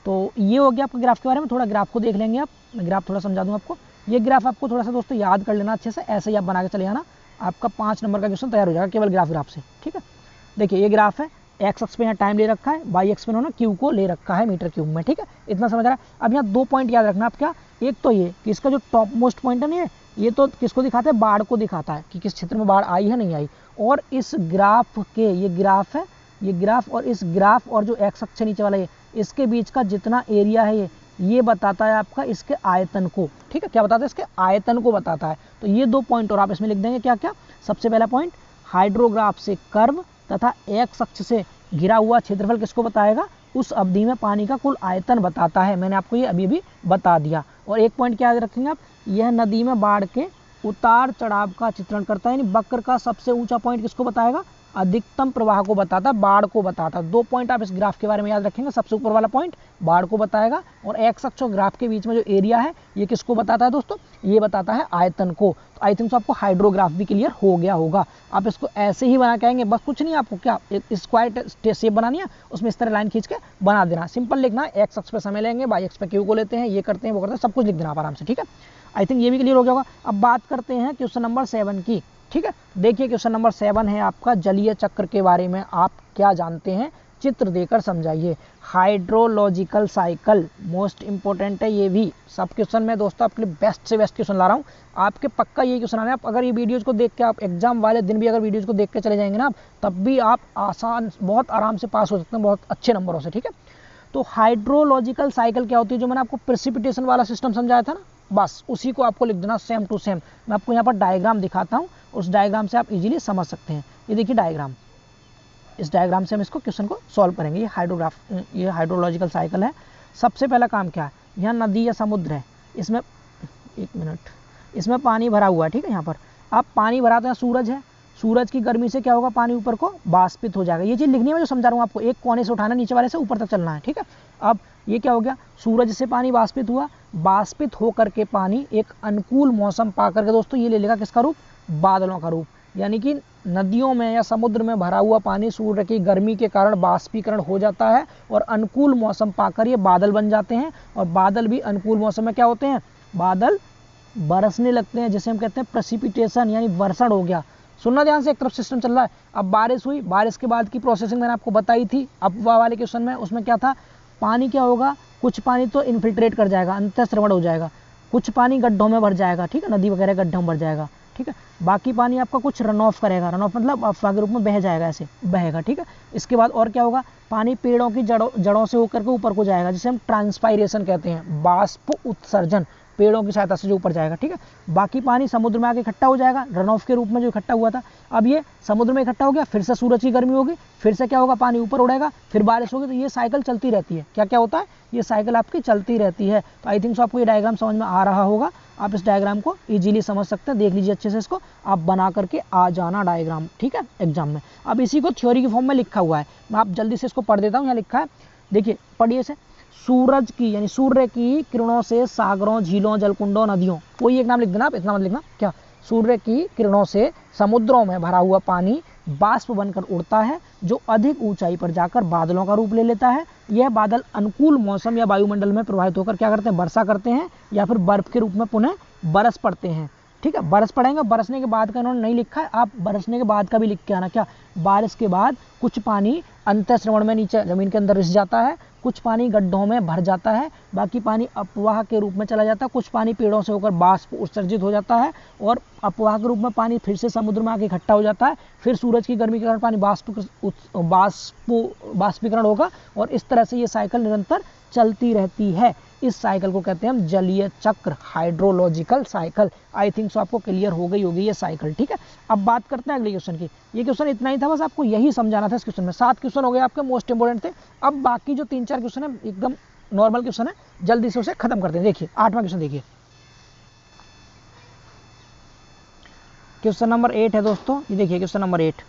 Speaker 1: तो ये हो गया आपका ग्राफ के बारे में। थोड़ा ग्राफ को देख लेंगे आप, मैं ग्राफ थोड़ा समझा दूँ आपको। ये ग्राफ आपको थोड़ा सा दोस्तों याद कर लेना अच्छे से, ऐसे ही आप बना के चले जाना। आपका 5 नंबर का क्वेश्चन तैयार हो जाएगा केवल ग्राफ से, ठीक है। देखिए ये ग्राफ है, एक्स अक्ष पे यहाँ टाइम ले रखा है, वाई अक्ष पे उन्होंने क्यू को ले रखा है मीटर क्यूब में, ठीक है। इतना समझ रहा है। अब यहाँ 2 पॉइंट याद रखना आप। क्या? एक तो ये कि इसका जो टॉप मोस्ट पॉइंट है नहीं, ये तो किसको दिखाता है? बाढ़ को दिखाता है कि किस क्षेत्र में बाढ़ आई है नहीं आई। और इस ग्राफ के, ये ग्राफ है, ये ग्राफ और इस ग्राफ और जो एक्स अक्ष नीचे वाला ये, इसके बीच का जितना एरिया है ये बताता है आपका इसके आयतन को, ठीक है। क्या बताता है? इसके आयतन को बताता है। तो ये 2 पॉइंट और आप इसमें लिख देंगे। क्या क्या? सबसे पहला पॉइंट, हाइड्रोग्राफ से कर्व तथा एक्स अक्ष से घिरा हुआ क्षेत्रफल किसको बताएगा? उस अवधि में पानी का कुल आयतन बताता है। मैंने आपको ये अभी बता दिया। और एक पॉइंट क्या याद रखेंगे आप? यह नदी में बाढ़ के उतार चढ़ाव का चित्रण करता है, यानी वक्र का सबसे ऊंचा पॉइंट किसको बताएगा? अधिकतम प्रवाह को बताता है, बाढ़ को बताता है। 2 पॉइंट आप इस ग्राफ के बारे में याद रखेंगे। सबसे ऊपर वाला पॉइंट बाढ़ को बताएगा और एक्स अक्ष और ग्राफ के बीच में जो एरिया है ये किसको बताता है दोस्तों, ये बताता है आयतन को। तो आई थिंक तो आपको हाइड्रोग्राफ भी क्लियर हो गया होगा। आप इसको ऐसे ही बना के आएंगे, बस कुछ नहीं, आपको क्या एक स्क्वायर शेप बनानी है, उसमें इस तरह लाइन खींच के बना देना, सिंपल लिखना है। एक्स अक्ष पे समय लेंगे, वाई अक्ष पे क्यू को लेते हैं, ये करते हैं वो करते हैं, सब कुछ लिख देना आप आराम से, ठीक है। आई थिंक ये भी क्लियर हो गया होगा। अब बात करते हैं क्वेश्चन नंबर 7 की, ठीक है। देखिए क्वेश्चन नंबर 7 है आपका जलीय चक्र के बारे में आप क्या जानते हैं, चित्र देकर समझाइए। हाइड्रोलॉजिकल साइकिल मोस्ट इंपॉर्टेंट है, ये भी सब क्वेश्चन में दोस्तों आपके लिए बेस्ट से बेस्ट क्वेश्चन ला रहा हूँ। आपके पक्का ये क्वेश्चन आने, आप अगर ये वीडियोज को देख के आप एग्जाम वाले दिन भी अगर वीडियोज को देख के चले जाएंगे ना, तब भी आप आसान बहुत आराम से पास हो सकते हैं, बहुत अच्छे नंबरों से, ठीक है। तो हाइड्रोलॉजिकल साइकिल क्या होती है, जो मैंने आपको प्रेसिपिटेशन वाला सिस्टम समझाया था ना, बस उसी को आपको लिख देना सेम टू सेम। मैं आपको यहाँ पर डायग्राम दिखाता हूँ, उस डायग्राम से आप इजीली समझ सकते हैं। ये देखिए डायग्राम, इस डायग्राम से हम इसको क्वेश्चन को सॉल्व करेंगे। ये हाइड्रोलॉजिकल साइकिल है। सबसे पहला काम क्या है, यहाँ नदी या समुद्र है, इसमें एक मिनट, इसमें पानी भरा हुआ है, ठीक है। यहाँ पर आप पानी भराते हैं, सूरज है, सूरज की गर्मी से क्या होगा, पानी ऊपर को वाष्पित हो जाएगा। ये चीज़ लिखनी है, मैं जो समझा रहा हूँ आपको, एक कोने से उठाना, नीचे वाले से ऊपर तक चलना है, ठीक है। अब ये क्या हो गया, सूरज से पानी वाष्पित हुआ, वाष्पित होकर के पानी एक अनुकूल मौसम पा करके दोस्तों ये ले लेगा किसका रूप, बादलों का रूप। यानी कि नदियों में या समुद्र में भरा हुआ पानी सूर्य की गर्मी के कारण वाष्पीकरण हो जाता है और अनुकूल मौसम पाकर ये बादल बन जाते हैं। और बादल भी अनुकूल मौसम में क्या होते हैं, बादल बरसने लगते हैं, जिसे हम कहते हैं प्रेसिपिटेशन, यानी वर्षण हो गया। सुनना ध्यान से, एक तरफ सिस्टम चल रहा है। अब बारिश हुई, बारिश के बाद की प्रोसेसिंग मैंने आपको बताई थी अफवाह वाले क्वेश्चन में, उसमें क्या था, पानी क्या होगा, कुछ पानी तो इन्फिल्ट्रेट कर जाएगा, अंतःस्रवण हो जाएगा, कुछ पानी गड्ढों में भर जाएगा, ठीक है, नदी वगैरह गड्ढों में भर जाएगा, ठीक है। बाकी पानी आपका कुछ रन ऑफ करेगा, रन ऑफ मतलब अफवाह के रूप में बह जाएगा, ऐसे बहेगा, ठीक है। इसके बाद और क्या होगा, पानी पेड़ों की जड़ों से होकर के ऊपर को जाएगा, जिसे हम ट्रांसपायरेशन कहते हैं, बाष्प उत्सर्जन, पेड़ों की सहायता से जो ऊपर जाएगा, ठीक है। बाकी पानी समुद्र में आके इकट्ठा हो जाएगा, रन ऑफ के रूप में जो इकट्ठा हुआ था। अब ये समुद्र में इकट्ठा हो गया, फिर से सूरज की गर्मी होगी, फिर से क्या होगा, पानी ऊपर उड़ेगा, फिर बारिश होगी। तो ये साइकिल चलती रहती है। क्या क्या होता है, ये साइकिल आपकी चलती रहती है। तो आई थिंक सो आपको ये डायग्राम समझ में आ रहा होगा। आप इस डायग्राम को इजीली समझ सकते हैं, देख लीजिए अच्छे से, इसको आप बना करके आ जाना डायग्राम, ठीक है, एग्जाम में। अब इसी को थ्योरी की फॉर्म में लिखा हुआ है, मैं आप जल्दी से इसको पढ़ देता हूँ। यहाँ लिखा है, देखिए पढ़िए से, सूरज की यानी सूर्य की किरणों से सागरों, झीलों, जलकुंडों, नदियों, कोई एक नाम लिख देना आप, इतना मत लिखना। क्या, सूर्य की किरणों से समुद्रों में भरा हुआ पानी बाष्प बनकर उड़ता है, जो अधिक ऊंचाई पर जाकर बादलों का रूप ले लेता है। यह बादल अनुकूल मौसम या वायुमंडल में प्रवाहित होकर क्या करते हैं, वर्षा करते हैं, या फिर बर्फ के रूप में पुनः बरस पड़ते हैं, ठीक है। बरस पड़ेंगे, बरसने के बाद का इन्होंने नहीं लिखा है, आप बरसने के बाद का भी लिख के आना। क्या, बारिश के बाद कुछ पानी अंतःस्रवण में नीचे जमीन के अंदर रिस जाता है, कुछ पानी गड्ढों में भर जाता है, बाकी पानी अपवाह के रूप में चला जाता है, कुछ पानी पेड़ों से होकर बाष्प उत्सर्जित हो जाता है, और अपवाह के रूप में पानी फिर से समुद्र में आके इकट्ठा हो जाता है, फिर सूरज की गर्मी के कारण पानी बाष्पीकरण होगा, और इस तरह से ये साइकिल निरंतर चलती रहती है। इस साइकिल को कहते हैं हम जलीय चक्र, hydrological cycle. I think so आपको क्लियर हो गई होगी ये साइकिल, ठीक है। अब बात करते हैं अगले क्वेश्चन की। ये क्वेश्चन इतना ही था, बस आपको यही समझाना था इस क्वेश्चन में। 7 क्वेश्चन हो गए आपके, मोस्ट इंपोर्टेंट थे। अब बाकी जो 3-4 क्वेश्चन है एकदम नॉर्मल क्वेश्चन है, जल्दी से उसे खत्म करते हैं। देखिए 8वां क्वेश्चन देखिए, क्वेश्चन नंबर 8 है दोस्तों। ये देखिए क्वेश्चन नंबर 8,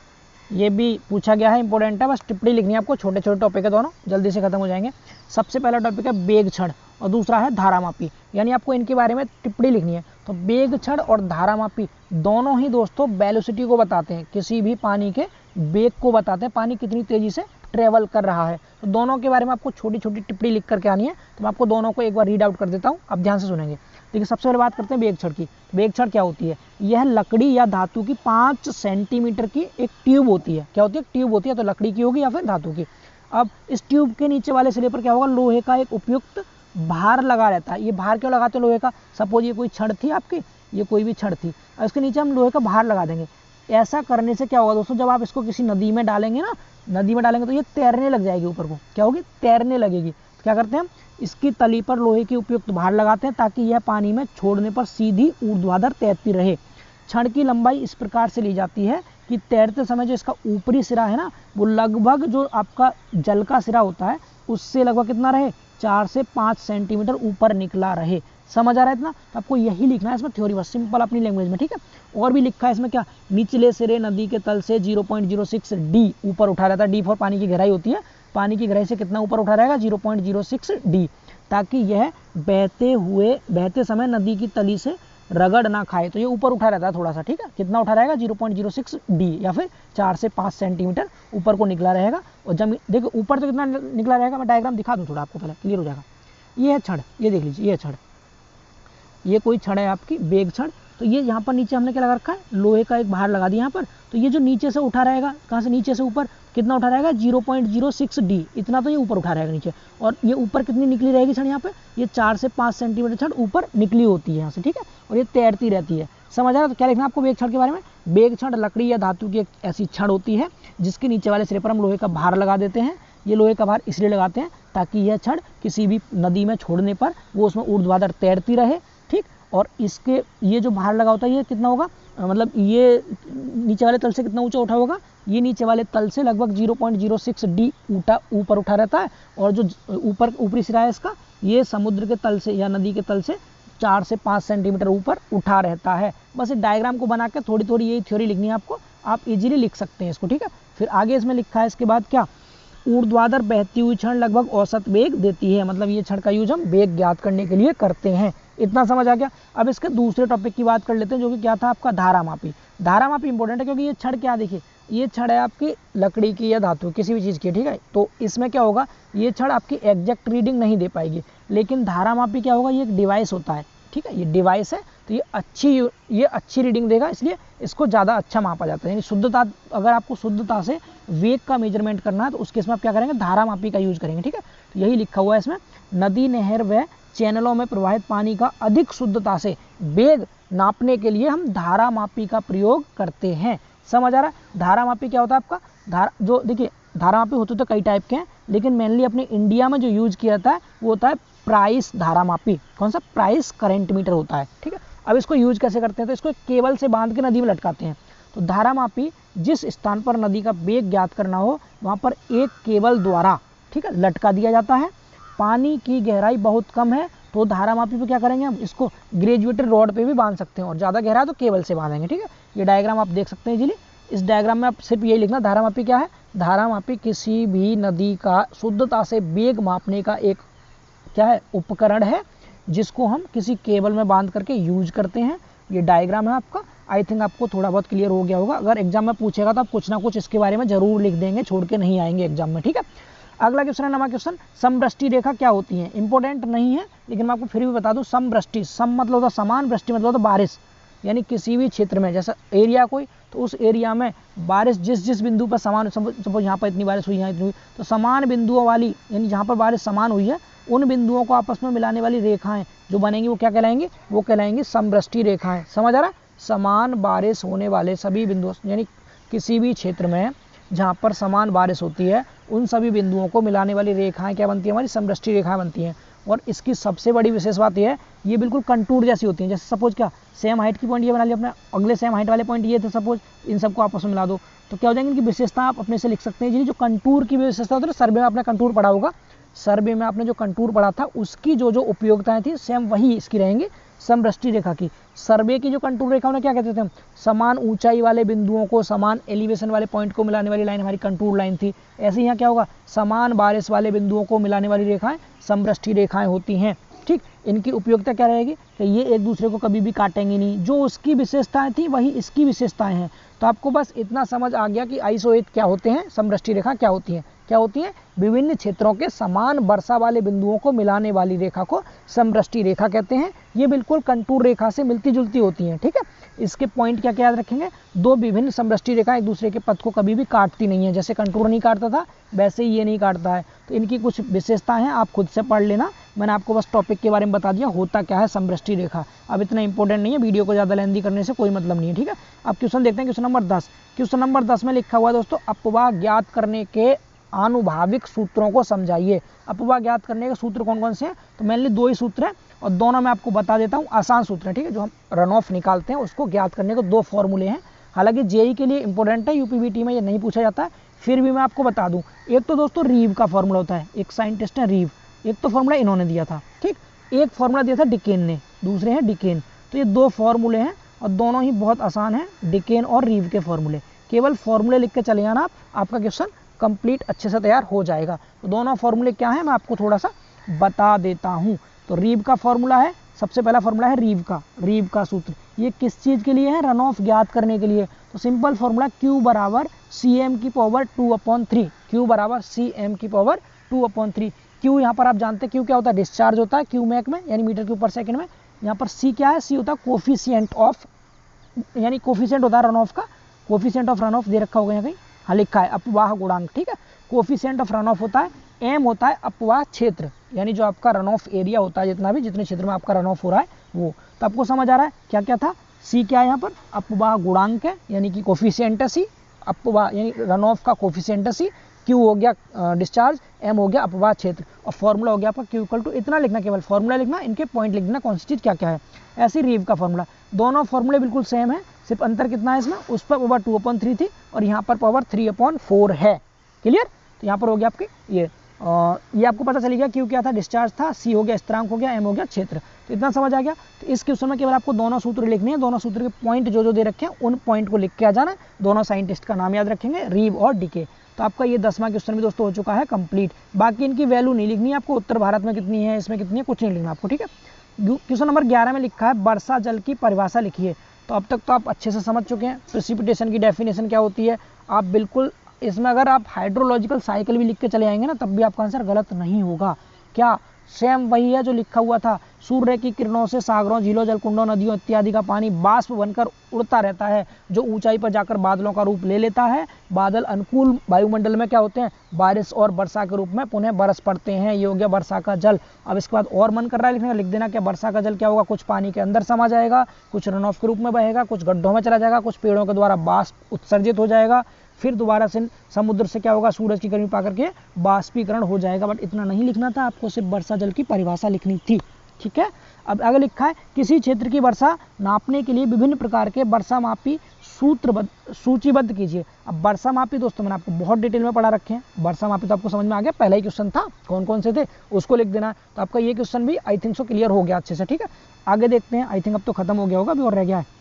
Speaker 1: ये भी पूछा गया है, इंपॉर्टेंट है, बस टिप्पणी लिखनी है आपको। छोटे छोटे टॉपिक है दोनों, जल्दी से खत्म हो जाएंगे। सबसे पहला टॉपिक है वेग क्षण और दूसरा है धारामापी, यानी आपको इनके बारे में टिप्पणी लिखनी है। तो वेग क्षण और धारामापी दोनों ही दोस्तों वेलोसिटी को बताते हैं, किसी भी पानी के वेग को बताते हैं, पानी कितनी तेजी से ट्रेवल कर रहा है। तो दोनों के बारे में आपको छोटी छोटी टिप्पणी लिख करके आनी है। तो मैं आपको दोनों को एक बार रीड आउट कर देता हूँ, आप ध्यान से सुनेंगे। देखिए सबसे पहले बात करते हैं वेग क्षण की। वेग क्षण क्या होती है, यह लकड़ी या धातु की 5 सेंटीमीटर की एक ट्यूब होती है। क्या होती है, ट्यूब होती है, तो लकड़ी की होगी या फिर धातु की। अब इस ट्यूब के नीचे वाले सिरे पर क्या होगा, लोहे का एक उपयुक्त भार लगा रहता है। ये भार क्यों लगाते हैं लोहे का, सपोज ये कोई छड़ थी आपकी, ये कोई भी छड़ थी, और इसके नीचे हम लोहे का भार लगा देंगे। ऐसा करने से क्या होगा दोस्तों, जब आप इसको किसी नदी में डालेंगे ना, नदी में डालेंगे तो ये तैरने लग जाएगी ऊपर को, क्या होगी, तैरने लगेगी। तो क्या करते हैं हम, इसकी तली पर लोहे की उपयुक्त भार लगाते हैं, ताकि यह पानी में छोड़ने पर सीधी ऊर्ध्वाधर तैरती रहे। क्षण की लंबाई इस प्रकार से ली जाती है कि तैरते समय जो इसका ऊपरी सिरा है ना, वो लगभग जो आपका जल का सिरा होता है उससे लगभग कितना रहे, 4 से 5 सेंटीमीटर ऊपर निकला रहे। समझ आ रहा है इतना? तो आपको यही लिखना है इसमें थ्योरी बस, सिंपल अपनी लैंग्वेज में, ठीक है। और भी लिखा है इसमें क्या, निचले सिरे नदी के तल से 0.06 डी ऊपर उठा रहता है। डी फॉर पानी की गहराई होती है, पानी की गहराई से कितना ऊपर उठा रहेगा, 0.06 डी, ताकि यह बहते समय नदी की तली से रगड़ ना खाए। तो ये ऊपर उठा रहता है थोड़ा सा, ठीक है। कितना उठा रहेगा, 0.06 डी या फिर 4 से 5 सेंटीमीटर ऊपर को निकला रहेगा। और जब देखो ऊपर तो कितना निकला रहेगा, मैं डायग्राम दिखा दूं थोड़ा आपको, पहले क्लियर हो जाएगा। ये है छड़, ये देख लीजिए, ये छड़, ये कोई छड़ है आपकी बेग छड़। तो ये यहाँ पर नीचे हमने क्या लगा रखा है, लोहे का एक बाहर लगा दिया यहाँ पर। तो ये जो नीचे से उठा रहेगा, कहाँ से, नीचे से ऊपर कितना उठा रहेगा, 0.06 डी, इतना तो ये ऊपर उठा रहेगा नीचे। और ये ऊपर कितनी निकली रहेगी छड़ यहाँ पे, ये 4 से 5 सेंटीमीटर छड़ ऊपर निकली होती है यहाँ से, ठीक है। और ये तैरती रहती है, समझ आ रहा है? तो क्या लिखना है आपको बेग छड़ के बारे में, बेग छड़ लकड़ी या धातु की एक ऐसी छड़ होती है जिसके नीचे वाले सिरे पर हम लोहे का भार लगा देते हैं। ये लोहे का भार इसलिए लगाते हैं ताकि यह छड़ किसी भी नदी में छोड़ने पर वो उसमें ऊर्ध्वाधर तैरती रहे, ठीक। और इसके ये जो भार लगा होता है ये कितना होगा, मतलब ये नीचे वाले तल से कितना ऊंचा उठा होगा, ये नीचे वाले तल से लगभग 0.06 डी ऊपर उठा रहता है। और जो ऊपरी सिरा है इसका, ये समुद्र के तल से या नदी के तल से 4 से 5 सेंटीमीटर ऊपर उठा रहता है। बस इस डायग्राम को बना के थोड़ी थोड़ी यही थ्योरी लिखनी है आपको, आप इजीली लिख सकते हैं इसको, ठीक है। फिर आगे इसमें लिखा है इसके बाद क्या, ऊर्ध्वाधर बहती हुई छड़ लगभग औसत वेग देती है। मतलब ये छड़ का यूज हम वेग ज्ञात करने के लिए करते हैं। इतना समझ आ गया। अब इसके दूसरे टॉपिक की बात कर लेते हैं, जो कि क्या था आपका, धारामापी। धारामापी इंपॉर्टेंट है क्योंकि ये छड़ क्या, देखिए ये छड़ है आपकी लकड़ी की या धातु किसी भी चीज़ की, ठीक है। तो इसमें क्या होगा, ये छड़ आपकी एग्जैक्ट रीडिंग नहीं दे पाएगी, लेकिन धारामापी क्या होगा, ये एक डिवाइस होता है, ठीक है। ये डिवाइस है तो ये अच्छी रीडिंग देगा, इसलिए इसको ज़्यादा अच्छा मापा जाता है। यानी शुद्धता, अगर आपको शुद्धता से वेग का मेजरमेंट करना है तो उसके इसमें आप क्या करेंगे, धारामापी का यूज करेंगे, ठीक है। तो यही लिखा हुआ है इसमें, नदी, नहर व चैनलों में प्रवाहित पानी का अधिक शुद्धता से वेग नापने के लिए हम धारामापी का प्रयोग करते हैं। समझ आ रहा है? धारामापी क्या होता है आपका, जो देखिए धारामापी होते तो कई टाइप के हैं, लेकिन मेनली अपने इंडिया में जो यूज किया जाता है वो होता है प्राइस धारामापी। कौन सा, प्राइस करंट मीटर होता है, ठीक है। अब इसको यूज कैसे करते हैं, तो इसको केबल से बांध के नदी में लटकाते हैं। तो धारामापी जिस स्थान पर नदी का वेग ज्ञात करना हो वहाँ पर एक केबल द्वारा, ठीक है, लटका दिया जाता है। पानी की गहराई बहुत कम है तो धारामापी पे क्या करेंगे, हम इसको ग्रेजुएटेड रॉड पे भी बांध सकते हैं, और ज़्यादा गहरा है तो केबल से बांधेंगे, ठीक है। ये डायग्राम आप देख सकते हैं इजीली। इस डायग्राम में आप सिर्फ यही लिखना, धारामापी क्या है, धारामापी किसी भी नदी का शुद्धता से वेग मापने का एक क्या है, उपकरण है, जिसको हम किसी केबल में बांध करके यूज करते हैं। ये डायग्राम है आपका। आई थिंक आपको थोड़ा बहुत क्लियर हो गया होगा। अगर एग्जाम में पूछेगा तो आप कुछ ना कुछ इसके बारे में जरूर लिख देंगे, छोड़ के नहीं आएंगे एग्जाम में, ठीक है। अगला क्वेश्चन है, नवा क्वेश्चन, समवृष्टि रेखा क्या होती है। इंपॉर्टेंट नहीं है लेकिन मैं आपको फिर भी बता दूं, समवृष्टि, सम मतलब होता समान, वृष्टि मतलब होता बारिश। यानी किसी भी क्षेत्र में, जैसा एरिया कोई, तो उस एरिया में बारिश जिस बिंदु पर समान, सपोज यहाँ पर इतनी बारिश हुई, यहाँ इतनी हुई, तो समान बिंदुओं वाली, यानी जहाँ पर बारिश समान हुई है उन बिंदुओं को आपस में मिलाने वाली रेखाएं जो बनेंगी वो क्या कहलाएंगी, वो कहलाएंगी समवृष्टि रेखाएं। समझ आ रहा है? समान बारिश होने वाले सभी बिंदुओं, यानी किसी भी क्षेत्र में जहाँ पर समान बारिश होती है उन सभी बिंदुओं को मिलाने वाली रेखाएं क्या बनती है, हमारी समवृष्टि रेखाएं बनती हैं। और इसकी सबसे बड़ी विशेष बात यह है, ये बिल्कुल कंटूर जैसी होती हैं। जैसे सपोज क्या, सेम हाइट की पॉइंट ये बना लिया अपने, अगले सेम हाइट वाले पॉइंट ये थे सपोज, इन सबको आपस में मिला दो तो क्या हो जाएंगे, इनकी विशेषता आप अपने से लिख सकते हैं। जिन्हें जो कंटूर की विशेषता होती है, सर्वे में आपने कंटूर पढ़ा होगा, सर्वे में आपने जो कंटूर पढ़ा था उसकी जो उपयोगिताएं थी सेम वही इसकी रहेंगी समवृष्टि रेखा की। सर्वे की जो कंटूर रेखा उन्हें क्या कहते थे हम, समान ऊंचाई वाले बिंदुओं को, समान एलिवेशन वाले पॉइंट को मिलाने वाली लाइन हमारी कंटूर लाइन थी। ऐसे यहाँ क्या होगा, समान बारिश वाले बिंदुओं को मिलाने वाली रेखाएं समवृष्टि रेखाएं होती हैं, ठीक। इनकी उपयोगिता क्या रहेगी कि ये एक दूसरे को कभी भी काटेंगी नहीं, जो उसकी विशेषताएं थी वही इसकी विशेषताएं हैं। तो आपको बस इतना समझ आ गया कि आइसोएट क्या होते हैं, समवृष्टि रेखा क्या होती है। क्या होती है, विभिन्न क्षेत्रों के समान वर्षा वाले बिंदुओं को मिलाने वाली रेखा को समवृष्टि रेखा कहते हैं। ये बिल्कुल कंटूर रेखा से मिलती जुलती होती हैं, ठीक है। इसके पॉइंट क्या क्या याद रखेंगे, दो विभिन्न समवृष्टि रेखा एक दूसरे के पथ को कभी भी काटती नहीं है। जैसे कंटूर नहीं काटता था वैसे ही ये नहीं काटता है। तो इनकी कुछ विशेषताएं हैं, आप खुद से पढ़ लेना। मैंने आपको बस टॉपिक के बारे में बता दिया, होता क्या है समवृष्टि रेखा। अब इतना इंपॉर्टेंट नहीं है, वीडियो को ज़्यादा लेंदी करने से कोई मतलब नहीं है, ठीक है। अब क्वेश्चन देखते हैं, क्वेश्चन नंबर 10। क्वेश्चन नंबर 10 में लिखा हुआ है दोस्तों, अपवाह ज्ञात करने के आनुभाविक सूत्रों को समझाइए। अपवाह ज्ञात करने के सूत्र कौन कौन से हैं, तो मेनली दो ही सूत्र हैं और दोनों मैं आपको बता देता हूँ, आसान सूत्र है, ठीक है। जो हम रन ऑफ निकालते हैं उसको ज्ञात करने के दो फॉर्मूले हैं। हालांकि जेई के लिए इंपॉर्टेंट है, यूपीबीटी में ये नहीं पूछा जाता है, फिर भी मैं आपको बता दूं। एक तो दोस्तों रीव का फॉर्मूला होता है, एक साइंटिस्ट है रीव, एक तो फॉर्मूला इन्होंने दिया था, ठीक। एक फॉर्मूला दिया था डिकेन ने, दूसरे हैं डिकेन। तो ये दो फॉर्मूले हैं और दोनों ही बहुत आसान हैं, डिकेन और रीव के फॉर्मूले। केवल फॉर्मूले लिख के चले जाना आप, आपका क्वेश्चन कंप्लीट अच्छे से तैयार हो जाएगा। तो दोनों फॉर्मूले क्या हैं मैं आपको थोड़ा सा बता देता हूँ। तो रीव का फॉर्मूला है, सबसे पहला फॉर्मूला है रीव का सूत्र। ये किस चीज़ के लिए है? रन ऑफ ज्ञात करने के लिए। तो सिंपल फॉर्मूला Q बराबर CM की पावर 2/3, Q बराबर CM की पावर 2/3। Q यहाँ पर आप जानते हैं Q क्या होता है? डिस्चार्ज होता है Q मैक में, यानी मीटर क्यूब पर सेकंड में। यहाँ पर C क्या है? C होता है कोफिशिएंट ऑफ, यानी कोफिशिएंट होता है रन ऑफ का, कोफिशिएंट ऑफ रन ऑफ दे रखा होगा यहाँ कहीं, हाँ लिखा है अपवाह गुणांक, ठीक है। कोफिशिएंट ऑफ रन ऑफ होता है, M होता है अपवाह क्षेत्र, यानी जो आपका रन ऑफ एरिया होता है, जितना भी जितने क्षेत्र में आपका रन ऑफ हो रहा है वो। तो आपको समझ आ रहा है क्या क्या था? C क्या है यहाँ पर? अपवाह गुणांक है, यानी कि कोफिशिएंट है C, अपवाह यानी रन ऑफ का कोफिशिएंट है C, Q हो गया डिस्चार्ज, M हो गया अपवाह क्षेत्र, और फॉर्मूला हो गया आपका Q इक्वल टू, इतना लिखना, केवल फॉर्मूला लिखना, इनके पॉइंट लिख देना कौन सी चीज़ क्या क्या है। ऐसे रीव का फॉर्मूला, दोनों फॉर्मूले बिल्कुल सेम है, सिर्फ अंतर कितना है इसमें, उस पर पावर 2/3 थी और यहाँ पर पावर 3/4 है। क्लियर? तो यहाँ पर हो गया आपके ये आपको पता चल गया Q क्या था? डिस्चार्ज था, C हो गया स्थिरांक हो गया, M हो गया क्षेत्र। तो इतना समझ आ गया। तो इस क्वेश्चन में केवल आपको दोनों सूत्र लिखने हैं, दोनों सूत्र के पॉइंट जो जो दे रखे हैं उन पॉइंट को लिख के आ जाना। दोनों साइंटिस्ट का नाम याद रखेंगे, रीव और डीके। तो आपका ये 10वां क्वेश्चन भी दोस्तों हो चुका है कंप्लीट। बाकी इनकी वैल्यू नहीं लिखनी है आपको, उत्तर भारत में कितनी है, इसमें कितनी है, कुछ नहीं लिखना आपको, ठीक है। क्वेश्चन नंबर 11 में लिखा है वर्षा जल की परिभाषा लिखिए। तो अब तक तो आप अच्छे से समझ चुके हैं प्रेसिपिटेशन की डेफिनेशन क्या होती है। आप बिल्कुल इसमें अगर आप हाइड्रोलॉजिकल साइकिल भी लिख के चले आएंगे ना, तब भी आपका आंसर गलत नहीं होगा। क्या? सेम वही है जो लिखा हुआ था, सूर्य की किरणों से सागरों, झीलों, जलकुंडों, नदियों इत्यादि का पानी बाष्प बनकर उड़ता रहता है, जो ऊंचाई पर जाकर बादलों का रूप ले लेता है। बादल अनुकूल वायुमंडल में क्या होते हैं? बारिश और वर्षा के रूप में पुनः बरस पड़ते हैं। ये हो गया वर्षा का जल। अब इसके बाद और मन कर रहा है लिखने का, लिख देना क्या वर्षा का जल क्या होगा? कुछ पानी के अंदर समा जाएगा, कुछ रन ऑफ के रूप में बहेगा, कुछ गड्ढों में चला जाएगा, कुछ पेड़ों के द्वारा बाष्प उत्सर्जित हो जाएगा, फिर दोबारा से समुद्र से क्या होगा? सूरज की गर्मी पाकर के बाष्पीकरण हो जाएगा। बट इतना नहीं लिखना था आपको, सिर्फ वर्षा जल की परिभाषा लिखनी थी, ठीक है। अब आगे लिखा है किसी क्षेत्र की वर्षा नापने के लिए विभिन्न प्रकार के वर्षा मापी सूचीबद्ध कीजिए। अब वर्षा मापी दोस्तों मैंने आपको बहुत डिटेल में पढ़ा रखे हैं। वर्षा मापी तो आपको समझ में आ गया, पहला ही क्वेश्चन था, कौन कौन से थे उसको लिख देना। तो आपका ये क्वेश्चन भी आई थिंक सो क्लियर हो गया अच्छे से, ठीक है। आगे देखते हैं, आई थिंक अब तो खत्म हो गया होगा, अभी और रह गया है।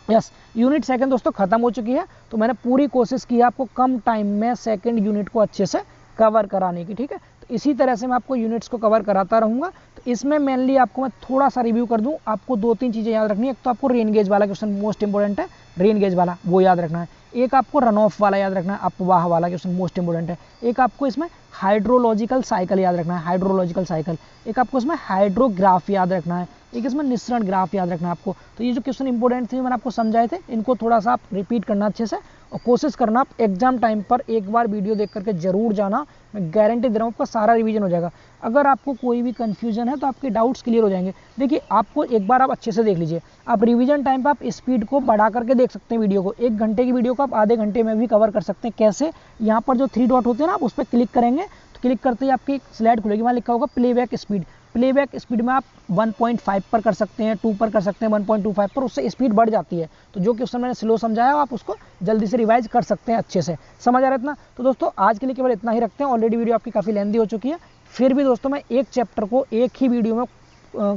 Speaker 1: यस, यूनिट सेकंड दोस्तों खत्म हो चुकी है। तो मैंने पूरी कोशिश की है आपको कम टाइम में सेकंड यूनिट को अच्छे से कवर कराने की, ठीक है। तो इसी तरह से मैं आपको यूनिट्स को कवर कराता रहूँगा। तो इसमें मेनली आपको मैं थोड़ा सा रिव्यू कर दूँ, आपको 2-3 चीज़ें याद रखनी है। एक तो आपको रेन गेज वाला क्वेश्चन मोस्ट इंपॉर्टेंट है, रेन गेज वाला वो याद रखना है। एक आपको रन ऑफ वाला याद रखना है, अपवाह वाला क्वेश्चन मोस्ट इंपॉर्टेंट है। एक आपको इसमें हाइड्रोलॉजिकल साइकिल याद रखना है, हाइड्रोलॉजिकल साइकिल। एक आपको इसमें हाइड्रोग्राफ याद रखना है, एक इसमें निस्सरण ग्राफ याद रखना है आपको। तो ये जो क्वेश्चन इंपॉर्टेंट थे मैंने आपको समझाए थे, इनको थोड़ा सा आप रिपीट करना अच्छे से, और कोशिश करना आप एग्जाम टाइम पर एक बार वीडियो देख करके जरूर जाना। मैं गारंटी दे रहा हूँ आपका सारा रिवीजन हो जाएगा। अगर आपको कोई भी कंफ्यूजन है तो आपके डाउट्स क्लियर हो जाएंगे। देखिए आपको एक बार आप अच्छे से देख लीजिए, आप रिवीजन टाइम पर आप स्पीड को बढ़ा करके देख सकते हैं वीडियो को। 1 घंटे की वीडियो को आप आधे घंटे में भी कवर कर सकते हैं। कैसे? यहाँ पर जो 3 डॉट होते हैं ना, आप उस पर क्लिक करेंगे तो क्लिक करते ही आपकी एक स्लाइड खुलेगी, वहाँ लिखा होगा प्लेबैक स्पीड। प्लेबैक स्पीड में आप 1.5 पर कर सकते हैं, 2 पर कर सकते हैं, 1.25 पर, उससे स्पीड बढ़ जाती है। तो जो क्वेश्चन मैंने स्लो समझाया आप उसको जल्दी से रिवाइज कर सकते हैं अच्छे से। समझ आ रहा है इतना? तो दोस्तों आज के लिए केवल इतना ही रखते हैं, ऑलरेडी वीडियो आपकी काफ़ी लेंदी हो चुकी है। फिर भी दोस्तों मैं एक चैप्टर को एक ही वीडियो में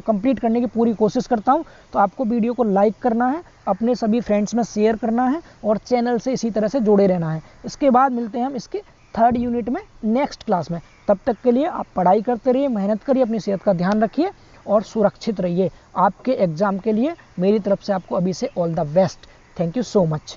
Speaker 1: कंप्लीट करने की पूरी कोशिश करता हूं। तो आपको वीडियो को लाइक करना है, अपने सभी फ्रेंड्स में शेयर करना है और चैनल से इसी तरह से जुड़े रहना है। इसके बाद मिलते हैं हम इसके 3rd यूनिट में नेक्स्ट क्लास में। तब तक के लिए आप पढ़ाई करते रहिए, मेहनत करिए, अपनी सेहत का ध्यान रखिए और सुरक्षित रहिए। आपके एग्जाम के लिए मेरी तरफ से आपको अभी से all the best. Thank you so much.